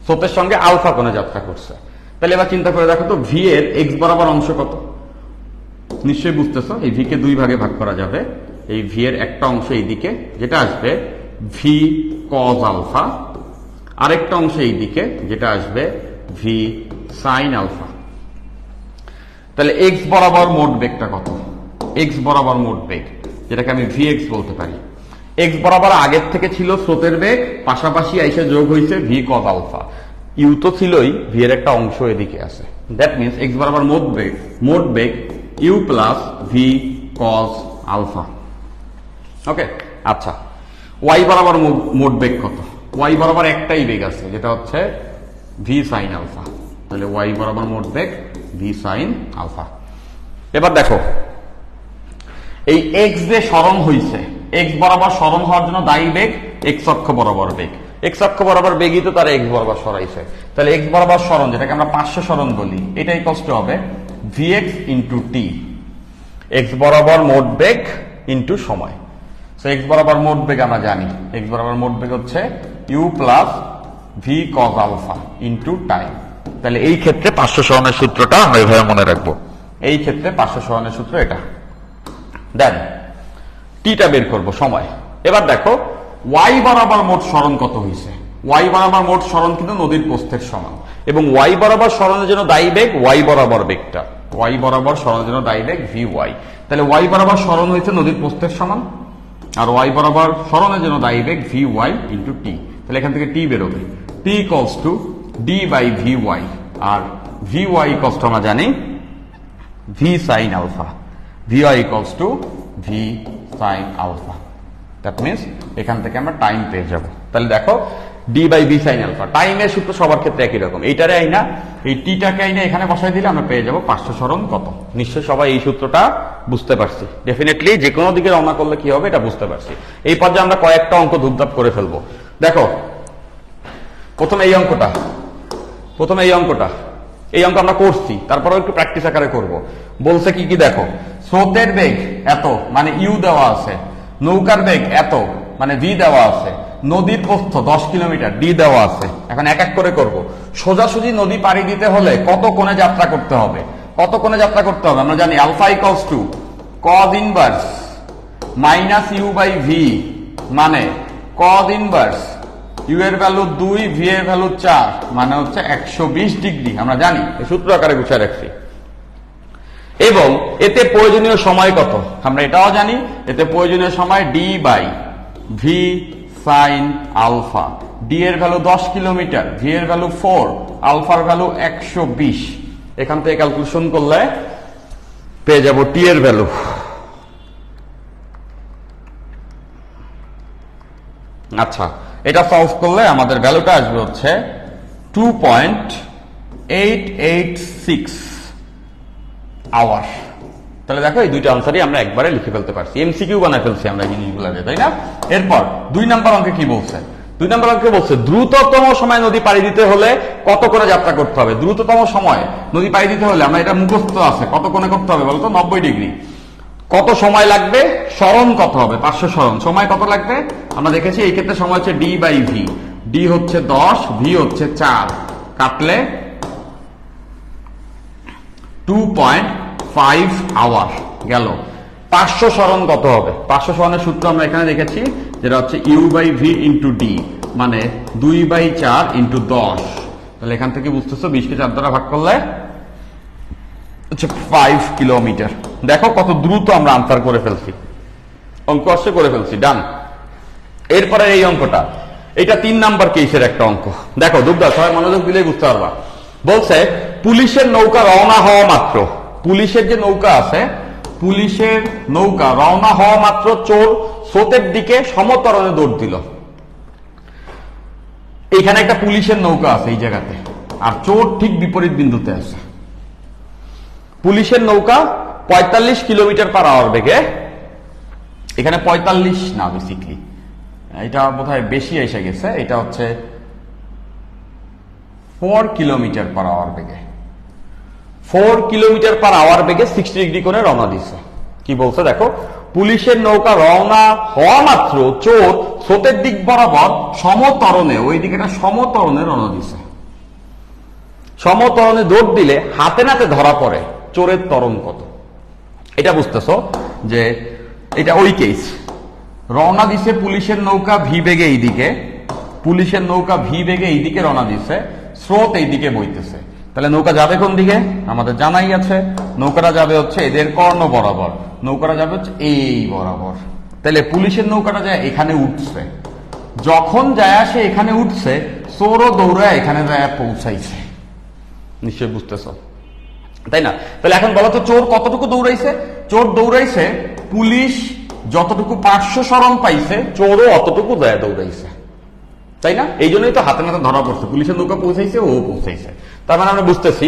স্রোতের সঙ্গে আলফা কোণে যাত্রা করছে। তাহলে এবার চিন্তা করে দেখো তো ভি এর এক্স বরাবর অংশ কত? নিশ্চয়ই বুঝতেছো, এই ভি কে দুই ভাগে ভাগ করা যাবে। এই ভি এর একটা অংশ এইদিকে যেটা আসবে ভি কজ আলফা, আরেকটা অংশ এইদিকে যেটা আসবে ভি সাইন আলফা। তাহলে এক্স বরাবর মোট বেগটা কত? এক্স বরাবর মোট বেগ, যেটাকে আমি ভি এক্স বলতে পারি। এক্স বরাবর আগের থেকে ছিল স্রোতের বেগ, পাশাপাশি এসে যোগ হয়েছে ভি কজ আলফা। ইউ তো ছিলই, ভি এর একটা অংশ এদিকে আছে। দ্যাট মিনস এক্স বরাবর মোট বেগ u plus V cos alpha. Okay, আচ্ছা ওয়াই বরাবর মোট বেগ কত? ওয়াই বরাবর একটাই বেগ আছে, যেটা হচ্ছে ভি সাইন আলফা। তাহলে ওয়াই বরাবর মোট বেগ ভি সাইন আলফা। এবার দেখো এই এক্স যে সরণ হইছে, এক্স বরাবর সরণ হওয়ার জন্য দায়ী বেগ এক্স অক্ষ বরাবর বেগ। এক্স অক্ষ বরাবর বেগই তো তারা এক্স বরাবর সরাইছে। তাহলে এক্স বরাবর সরণ, যেটাকে আমরা 500 সরণ বলি, এটাই কষ্ট হবে vx ইন্টু টি। এক্স বরাবর মোট বেগ ইন্টু সময়। সো এক্স বরাবর মোট বেগ আমরা জানি, এক্স বরাবর মোট বেগ হচ্ছে U plus V cos alpha into time. তাহলে এই ক্ষেত্রে 500 সরণের সূত্রটা আমরা এভাবে মনে রাখবো। এই ক্ষেত্রে 500 সরণের সূত্র এটা। দেন টিটা বের করব সময়। এবার দেখো ওয়াই বরাবর মোট সরণ কত হয়েছে। ওয়াই বরাবর মোট সরণ কিন্তু নদীর প্রস্থের সমান, এবং ওয়াই বরাবর সরণের জন্য দায়ী বেগ ওয়াই বরাবর বেগটা, ওয়াই বরাবর সরণের জন্য দায়ী বেগ ভি ওয়াই। তাহলে ওয়াই বরাবর সরণ হয়েছে নদীর প্রস্থের সমান, আর ওয়াই বরাবর সরণের জন্য দায়ী বেগ ভি ওয়াই ইন্টু টি। তাহলে এখান থেকে টি বেরোবে, T equals to D by V Y, আর ভি ওয়াই ইকলস টু আমরা জানি V sine alpha. V Y equals to V sine alpha. That means এখান থেকে আমরা টাইম পেয়ে যাব। তাহলে দেখো D by V sine alpha, টাইমের সূত্র সবার ক্ষেত্রে একই রকম। এইটারে আইনা এই টিটাকে আইনা এখানে বসাই দিলে আমরা পেয়ে যাব 500 সরণ কত। নিশ্চয় সবাই এই সূত্রটা বুঝতে পারছি। ডেফিনেটলি যে কোনো দিকে রওনা করলে কি হবে এটা বুঝতে পারছি। এই পর্যায়ে আমরা কয়েকটা অঙ্ক ধুপধাপ করে ফেলবো। দেখো প্রথমে এই অঙ্কটা, এই অঙ্ক আমরা করছি, তারপরেও একটু প্র্যাকটিস আকারে করব। বলছে কি কি দেখো, স্রোতের বেগ এত মানে ইউ দেওয়া আছে, নৌকার বেগ এত মানে ভি দেওয়া আছে, নদীর প্রস্থ 10 কিলোমিটার ডি দেওয়া আছে। এখন এক এক করে করব। সোজাসুজি নদী পাড়ি দিতে হলে কত কোণে যাত্রা করতে হবে, কত কোণে যাত্রা করতে হবে আমরা জানি। Alpha equals to cos inverse minus U by V, মানে কজ ইনভার্স ইউ এর ভ্যালু 2, ভি এর ভ্যালু 4, মানে হচ্ছে 120 ডিগ্রি। আমরা জানি, এই সূত্র আকারে গুছিয়ে রাখছি। এবং এতে প্রয়োজনীয় সময় কত আমরা এটাও জানি। এতে প্রয়োজনীয় সময় D by V sine alpha. D এর ভ্যালু 10 কিলোমিটার, ভি এর ভ্যালু 4, আলফার ভ্যালু 120। এখান থেকে ক্যালকুলেশন করলে পেয়ে যাব টি এর ভ্যালু। আচ্ছা, এটা সলভ করলে আমাদের ভ্যালুটা আসবে হচ্ছে 2.886 আওয়ার। তাহলে দেখো এই দুইটা আনসারই আমরা একবারে লিখে ফেলতে পারছি, এমসিকিউ বানায় ফেলছি আমরা জিনিসগুলো, তাই না? এরপর 2 নম্বর অঙ্কে কি বলছে? 2 নম্বর অঙ্কে বলছে দ্রুততম সময় নদী পাড়ি দিতে হলে কত কোণে যাত্রা করতে হবে। দ্রুততম সময় নদী পাড়ি দিতে হলে আমরা এটা মুখস্থ আছে, কত কোণে করতে হবে বলতো? 90 ডিগ্রি। কত সময় লাগবে, সরণ কত হবে, 500 সরণ, সময় কত লাগবে আমরা দেখেছি। এই ক্ষেত্রে সময় হচ্ছে ডি বাই ভি। ডি হচ্ছে 10, ভি হচ্ছে 4, কাটলে 2.5 আওয়ার গেল। 500 সরণ কত হবে? 500 সরণের সূত্র আমরা এখানে দেখেছি, যেটা হচ্ছে U by V into D, মানে 2/4 ইন্টু 10। তাহলে এখান থেকে বুঝতেছো 20 কে 4 দ্বারা ভাগ করলে হচ্ছে 5 কিলোমিটার। দেখো কত দ্রুত আমরা আনসার করে ফেলছি, অঙ্ক আসছে করে ফেলছি, ডান। এরপরে এই অঙ্কটা, এটা 3 নাম্বার কেসের একটা অঙ্ক। দেখো দুর্গা, সবাই মনোযোগ দিলেই বুঝতে পারবা। বলছে পুলিশের নৌকা রওনা হওয়া মাত্র, পুলিশের যে নৌকা আছে, পুলিশের নৌকা রওনা হওয়া মাত্র চোর স্রোতের দিকে সমতরণে দৌড় দিল। এখানে একটা পুলিশের নৌকা আছে এই জায়গাতে, আর চোর ঠিক বিপরীত বিন্দুতে আছে। পুলিশের নৌকা 45 কিলোমিটার পার আওয়ার বেগে, এখানে 45 না, বেসিকলি এটা বোধহয় বেশি এসে গেছে, এটা হচ্ছে 4 কিলোমিটার পার আওয়ার বেগে। 4 কিলোমিটার পার আওয়ার বেগে 60 ডিগ্রি কোণে রওনা দিছে। কি বলছে দেখো, পুলিশের নৌকা রওনা হওয়া মাত্র চোর স্রোতের দিক বরাবর সমতরণে, ওই দিকে একটা সমতরণে রওনা দিছে। সমতরণে দৌড় দিলে হাতে নাতে ধরা পড়ে চোরের ত্বরণ কত। এটা বুঝতেছো যে এটা ওই কেস। রওনা দিছে পুলিশের নৌকা ভি বেগে এইদিকে, পুলিশের নৌকা ভি বেগে এইদিকে রওনা দিছে, স্রোত এইদিকে বইতেছে। তাহলে নৌকা যাবে কোন দিকে আমাদের জানাই আছে, নৌকাটা যাবে হচ্ছে এদের কর্ণ বরাবর, নৌকাটা যাবে হচ্ছে এই বরাবর। তাহলে পুলিশের নৌকাটা যায় এখানে উঠছে, যখন যায় সে এখানে উঠছে, চোরও দৌড়ায় এখানে যায় পৌঁছাইছে। নিশ্চয় বুঝতেছ, তাই না? তাহলে এখন বলো তো চোর কতটুকু দৌড়াইছে? চোর দৌড়াইছে পুলিশ যতটুকু 500 সরণ পাইছে, চোরও অতটুকু যায় দৌড়াইছে। তাই না? এই জন্যই তো হাতে নাতে ধরা পড়ছে, পুলিশের নৌকা পৌঁছাইছে, ও পৌঁছাইছে। তার মানে আমরা বুঝতেছি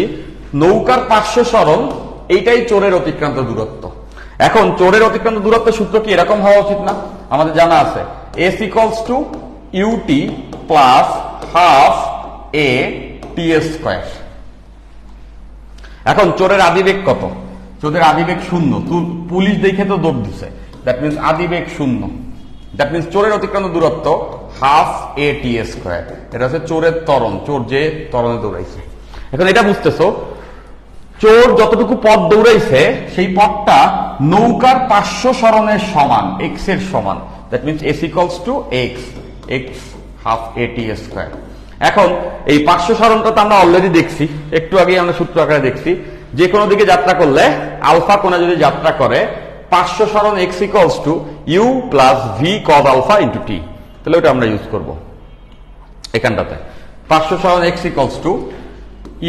নৌকার 500 সরণ এইটাই চোরের অতিক্রান্ত দূরত্ব। এখন চোরের অতিক্রান্ত দূরত্বের সূত্র কি এরকম হওয়া উচিত না? আমাদের জানা আছে s equals to UT plus half A T square. এখন চোরের আদিবেগ কত? চোরের আদিবেগ 0। পুলিশ দেখে তো দৌড় দিছে, দ্যাট মিনস আদিবেগ 0। দ্যাট মিনস চোরের অতিক্রান্ত দূরত্ব হাফ এ টি স্কয়ার। এটা হচ্ছে চোরের ত্বরণ, চোর যে ত্বরণে দৌড়াইছে। এখন এটা বুঝতেছো, চোর যতটুকু পথ দৌড়াইছে সেই পথটা নৌকার 500 সরণের সমান, এক্স এর সমান। That means S equals two x, x half A T square. এখন এই 500 সরণটা তো আমরা অলরেডি দেখছি, একটু আগে আমরা সূত্র আকারে দেখছি, যে কোনো দিকে যাত্রা করলে আলফা কোণে যদি যাত্রা করে 500 সরণ x equals to u plus V cos alpha into T. তাহলে ওটা আমরা ইউজ করব এখানটাতে। 500 সরণ x equals to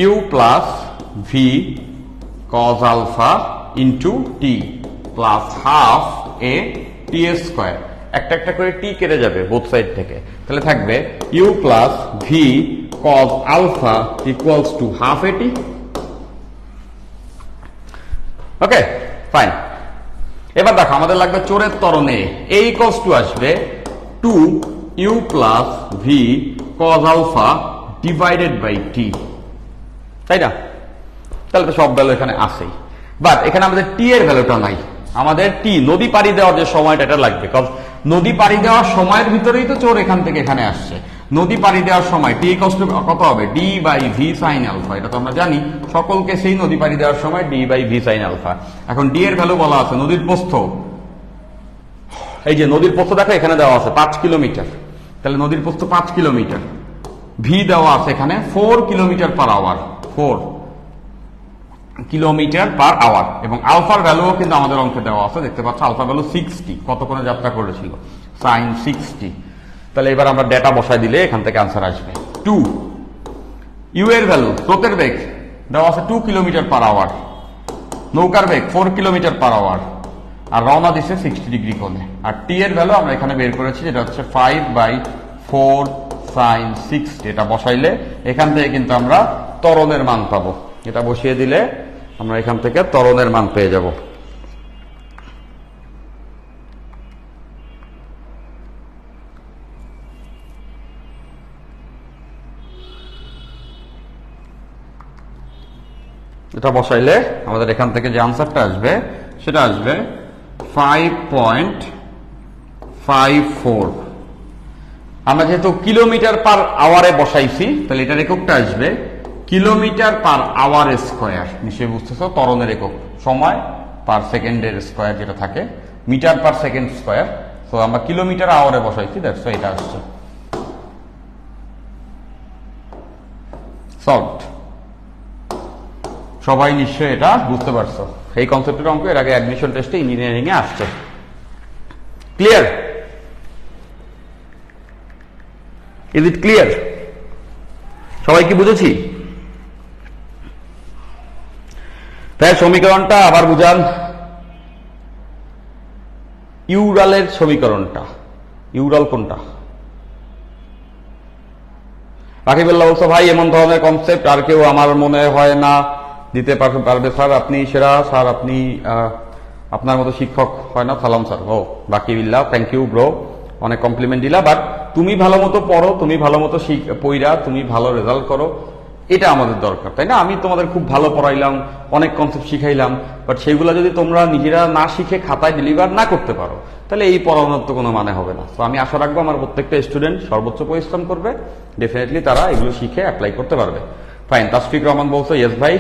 u plus V cos alpha into T plus half A T square. একটা একটা করে টি কেটে যাবে বোথ সাইড থেকে, তাহলে থাকবে U plus V cos alpha equals to half A T. Okay fine. এবার দেখো আমাদের লাগবে চোরের ত্বরণে এ ইকুয়ালস টু আসবে 2 u plus V cos alpha divided by T, তাই না? তাহলে তো সব ভ্যালু এখানে আসেই, বাট এখানে আমাদের টি এর ভ্যালুটা নাই। আমাদের টি নদী পাড়ি দেওয়ার যে সময়টা এটা লাগবে, কারণ নদী পাড়ি দেওয়ার সময়ের ভিতরেই তো চোর এখান থেকে এখানে আসছে। নদী পাড়ি দেওয়ার সময় টি কষ্ট কত হবে? D by V sine alpha. এটা তো আমরা জানি সকলকে, সেই নদী পাড়ি দেওয়ার সময় D by V sine alpha. এখন ডি এর ভ্যালু বলা আছে নদীর প্রস্থ, এই যে নদীর প্রস্থ দেখো এখানে দেওয়া আছে 5 কিলোমিটার, তাহলে নদীর প্রস্থ 5 কিলোমিটার। ভি দেওয়া আছে এখানে 4 kilometre per hour, 4 kilometre per hour. এবং আলফার ভ্যালুও কিন্তু আমাদের অঙ্কে দেওয়া আছে, দেখতে পাচ্ছ আলফা ভ্যালু 60, কতক্ষণে যাত্রা করেছিল, সাইন 60। তাহলে এবার আমরা ডেটা বসাই দিলে এখান থেকে আনসার আসবে 2। ইউ এর ভ্যালু, স্রোতের বেগ দেওয়া আছে 2 কিলোমিটার পার আওয়ার, নৌকার বেগ 4 কিলোমিটার পার আওয়ার, আর রওনা দিচ্ছে 60 ডিগ্রি কোণে। আর টি এর ভ্যালু আমরা এখানে বের করেছি, যেটা হচ্ছে 5/4 সাইন 60। এটা বসাইলে এখান থেকে কিন্তু আমরা ত্বরণের মান পাবো। এটা বসিয়ে দিলে আমরা এখান থেকে ত্বরণের মান পেয়ে যাব। এটা বসাইলে আমাদের এখান থেকে যে আনসারটা আসবে সেটা আসবে 5.54। আমরা যেহেতু কিলোমিটার পার আওয়ারে বসাইছি, তাহলে এটার এককটা আসবে কিলোমিটার পার আওয়ার স্কয়ার। নিশ্চয়ই বুঝতেছো, ত্বরণের একক সময় পার সেকেন্ডের স্কয়ার যেটা থাকে, মিটার পার সেকেন্ড স্কয়ার। তো আমরা কিলোমিটার আওয়ারে বসাইছি, দ্যাটস ওয়াই এটা আসছে। সলভড। সবাই নিশ্চয়ই এটা বুঝতে পারছো, এই কনসেপ্টের অঙ্ক এর আগে অ্যাডমিশন টেস্টে ইঞ্জিনিয়ারিং এ আসছে। ক্লিয়ার? Is it clear? সবাই কি বুঝেছি? তাই সমীকরণটা আবার বুঝান। ইউরালের সমীকরণটা, ইউরাল কোনটা? রাকিবুল্লাহ বলছো ভাই এমন ধরনের কনসেপ্ট আর কেউ আমার মনে হয় না দিতে পারবে স্যার, আপনি সেরা স্যার, আপনি আপনার মতো শিক্ষক হয় না। সালাম স্যার। ও রাকিবুল্লাহ, থ্যাংক ইউ ব্রো, অনেক কমপ্লিমেন্ট দিলা। বাট তুমি ভালো মতো পড়ো, তুমি ভালো মতো পড়া, তুমি ভালো রেজাল্ট করো, এটা আমাদের দরকার, তাই না? আমি তোমাদের খুব ভালো পড়াইলাম, অনেক কনসেপ্ট শিখাইলাম, বাট সেইগুলো যদি তোমরা নিজেরা না শিখে খাতায় ডেলিভার না করতে পারো, তাহলে এই পড়ানোর তো কোনো মানে হবে না। তো আমি আশা রাখবো আমার প্রত্যেকটা স্টুডেন্ট সর্বোচ্চ পরিশ্রম করবে, ডেফিনেটলি তারা এগুলো শিখে অ্যাপ্লাই করতে পারবে। ফাইন। তাসফিক রহমান বলছো ইয়েস ভাই,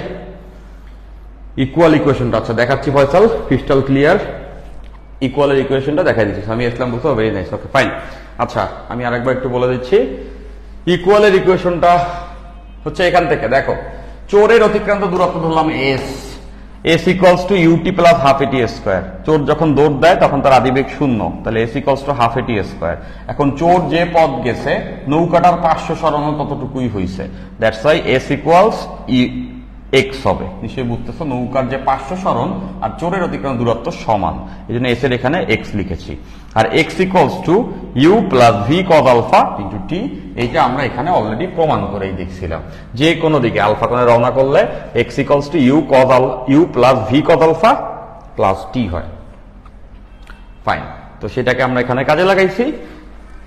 ইকুয়াল ইকুয়েশনটা আচ্ছা দেখাচ্ছি ফয়সাল, ক্রিস্টাল ক্লিয়ার। ইকুয়ালের ইকুয়েশনটা দেখাই দিচ্ছি আমি। ইসলাম বলছো ভেরি নাইস, ওকে ফাইন। আচ্ছা আমি আরেকবার একটু বলে দিচ্ছি, ইকুয়ালের ইকুয়েশনটা হচ্ছে এখান থেকে দেখো, চোরের অতিক্রান্ত দূরত্ব ধরলাম S, S equals to UT plus half AT square. চোর যখন দৌড় দেয় তখন তার আদিবেগ 0, তাহলে S equals to half AT square. এখন চোর যে পথ গেছে নৌকাটার 500 সরানো ততটুকুই হয়েছে, that's why S equals x হবে। নিশ্চয়ই বুঝতেছো, নৌকার যে পার্শ্ব সরণ আর চোরের অতিক্রম দূরত্ব সমান, এই জন্য এস এর এখানে এক্স লিখেছি। আর x equals to u plus V cos alpha into T, এইটা আমরা এখানে অলরেডি প্রমাণ করেই দেখছিলাম। যে কোনো দিকে আলফা কোণে রওনা করলে x equals to u plus V cos alpha plus T হয়। ফাইন, তো সেটাকে আমরা এখানে কাজে লাগাইছি।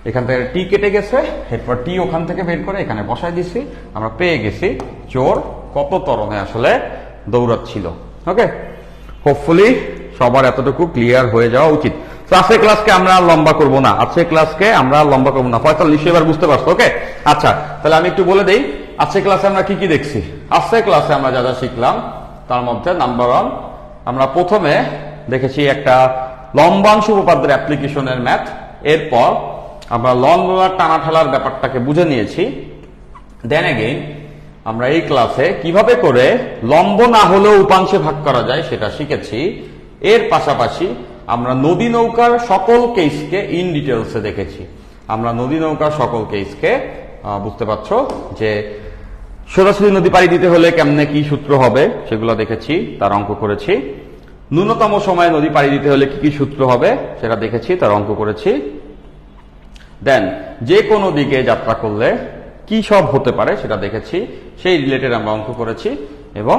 এখান থেকে টি কেটে গেছে, এরপর টি ওখান থেকে বের করে এখানে বসাই দিছি, আমরা পেয়ে গেছি চোর কত ত্বরণে আসলে দৌড়াচ্ছিল। ওকে, হোপফুলি সবার এতটুকু ক্লিয়ার হয়ে যাওয়া উচিত। তো আজকের ক্লাসকে আমরা লম্বা করব না, আজকের ক্লাসকে আমরা লম্বা করবো না। ফয়সাল নিশ্চয়ই এবার বুঝতে পারছো? ওকে, আচ্ছা তাহলে আমি একটু বলে দেই আজকের ক্লাসে আমরা কি কি দেখছি। আজকের ক্লাসে আমরা যা যা শিখলাম তার মধ্যে নাম্বার 1, আমরা প্রথমে দেখেছি একটা লম্বাংশ উপপাদ্যের অ্যাপ্লিকেশনের ম্যাথ। এরপর আমরা লন রোলার টানা ঠেলার ব্যাপারটাকে বুঝে নিয়েছি। দেন এগেইন আমরা এই ক্লাসে কিভাবে করে লম্ব না হলেও উপাংশে ভাগ করা যায় সেটা শিখেছি। এর পাশাপাশি আমরা নদী নৌকার সকল কেসকে ইন ডিটেলসে দেখেছি। আমরা নদী নৌকার সকল কেসকে বুঝতে পারছো যে সোজাসুজি নদী পাড়ি দিতে হলে কেমনে কি সূত্র হবে সেগুলো দেখেছি, তার অঙ্ক করেছি। ন্যূনতম সময়ে নদী পাড়ি দিতে হলে কি কি সূত্র হবে সেটা দেখেছি, তার অঙ্ক করেছি। দেন যে কোনো দিকে যাত্রা করলে কি সব হতে পারে সেটা দেখেছি, সেই রিলেটেড আমরা অঙ্ক করেছি এবং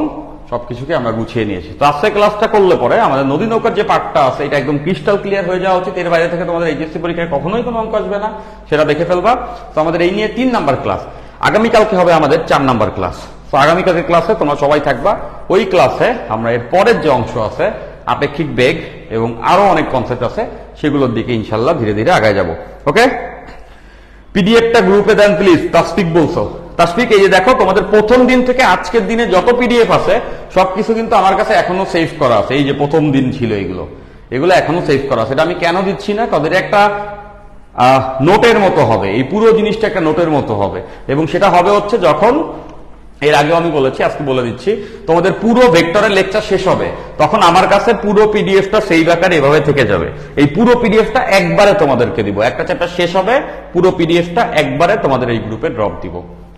সবকিছুকে আমরা গুছিয়ে নিয়েছি। তো আজকে ক্লাসটা করলে পরে আমাদের নদী নৌকার যে পার্টটা আছে এটা একদম ক্রিস্টাল ক্লিয়ার হয়ে যাওয়া উচিত। এর বাইরে থেকে তোমাদের এইচএসসি পরীক্ষায় কখনোই কোনো অঙ্ক আসবে না, সেটা দেখে ফেলবা। তো আমাদের এই নিয়ে 3 নাম্বার ক্লাস, আগামীকালকে হবে আমাদের 4 নাম্বার ক্লাস। তো আগামীকালকের ক্লাসে তোমরা সবাই থাকবা। ওই ক্লাসে আমরা এর পরের যে অংশ আছে আপেক্ষিক বেগ এবং আরো অনেক কনসেপ্ট আছে সেগুলোর দিকে ইনশাল্লাহ ধীরে ধীরে আগায় যাব। ওকে, পিডিএফটা গ্রুপে দেন প্লিজ। তাসফিক বলছো, তাসফিক এই যে দেখো তোমাদের প্রথম দিন থেকে আজকের দিনে যত পিডিএফ আছে সবকিছু কিন্তু আমার কাছে এখনো সেভ করা আছে। এই যে প্রথম দিন ছিল এগুলো এখনো সেভ করা আছে। এটা আমি কেন দিচ্ছি না, তাদের একটা নোটের মতো হবে, এই পুরো জিনিসটা একটা নোটের মতো হবে। এবং সেটা হবে হচ্ছে যখন, এর আগেও আমি বলেছি আজকে বলে দিচ্ছি, তোমাদের পুরো ভেক্টরের লেকচার শেষ হবে তখন আমার কাছে পুরো পিডিএফটা সেই আকারে এভাবে থেকে যাবে। এই পুরো পিডিএফটা একবারে তোমাদেরকে দিব, একটা চ্যাপ্টার শেষ হবে পুরো পিডিএফটা একবারে তোমাদের এই গ্রুপে ড্রপ দিব।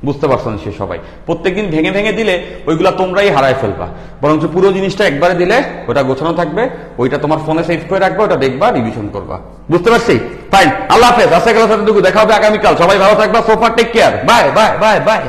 বুঝতে পারছো না? সে সবাই প্রত্যেকদিন ভেঙে ভেঙে দিলে ওইগুলা তোমরাই হারায় ফেলবা, বরঞ্চ পুরো জিনিসটা একবারে দিলে ওটা গোছানো থাকবে, ওইটা তোমার ফোনে সেভ করে রাখবে, ওটা দেখবা, রিভিশন করবা। বুঝতে পারছি? ফাইন, আল্লাহ হাফেজ। আজকে ক্লাস এতটুকু, দেখা হবে আগামীকাল। সবাই ভালো থাকবা। So far take care, bye bye bye by.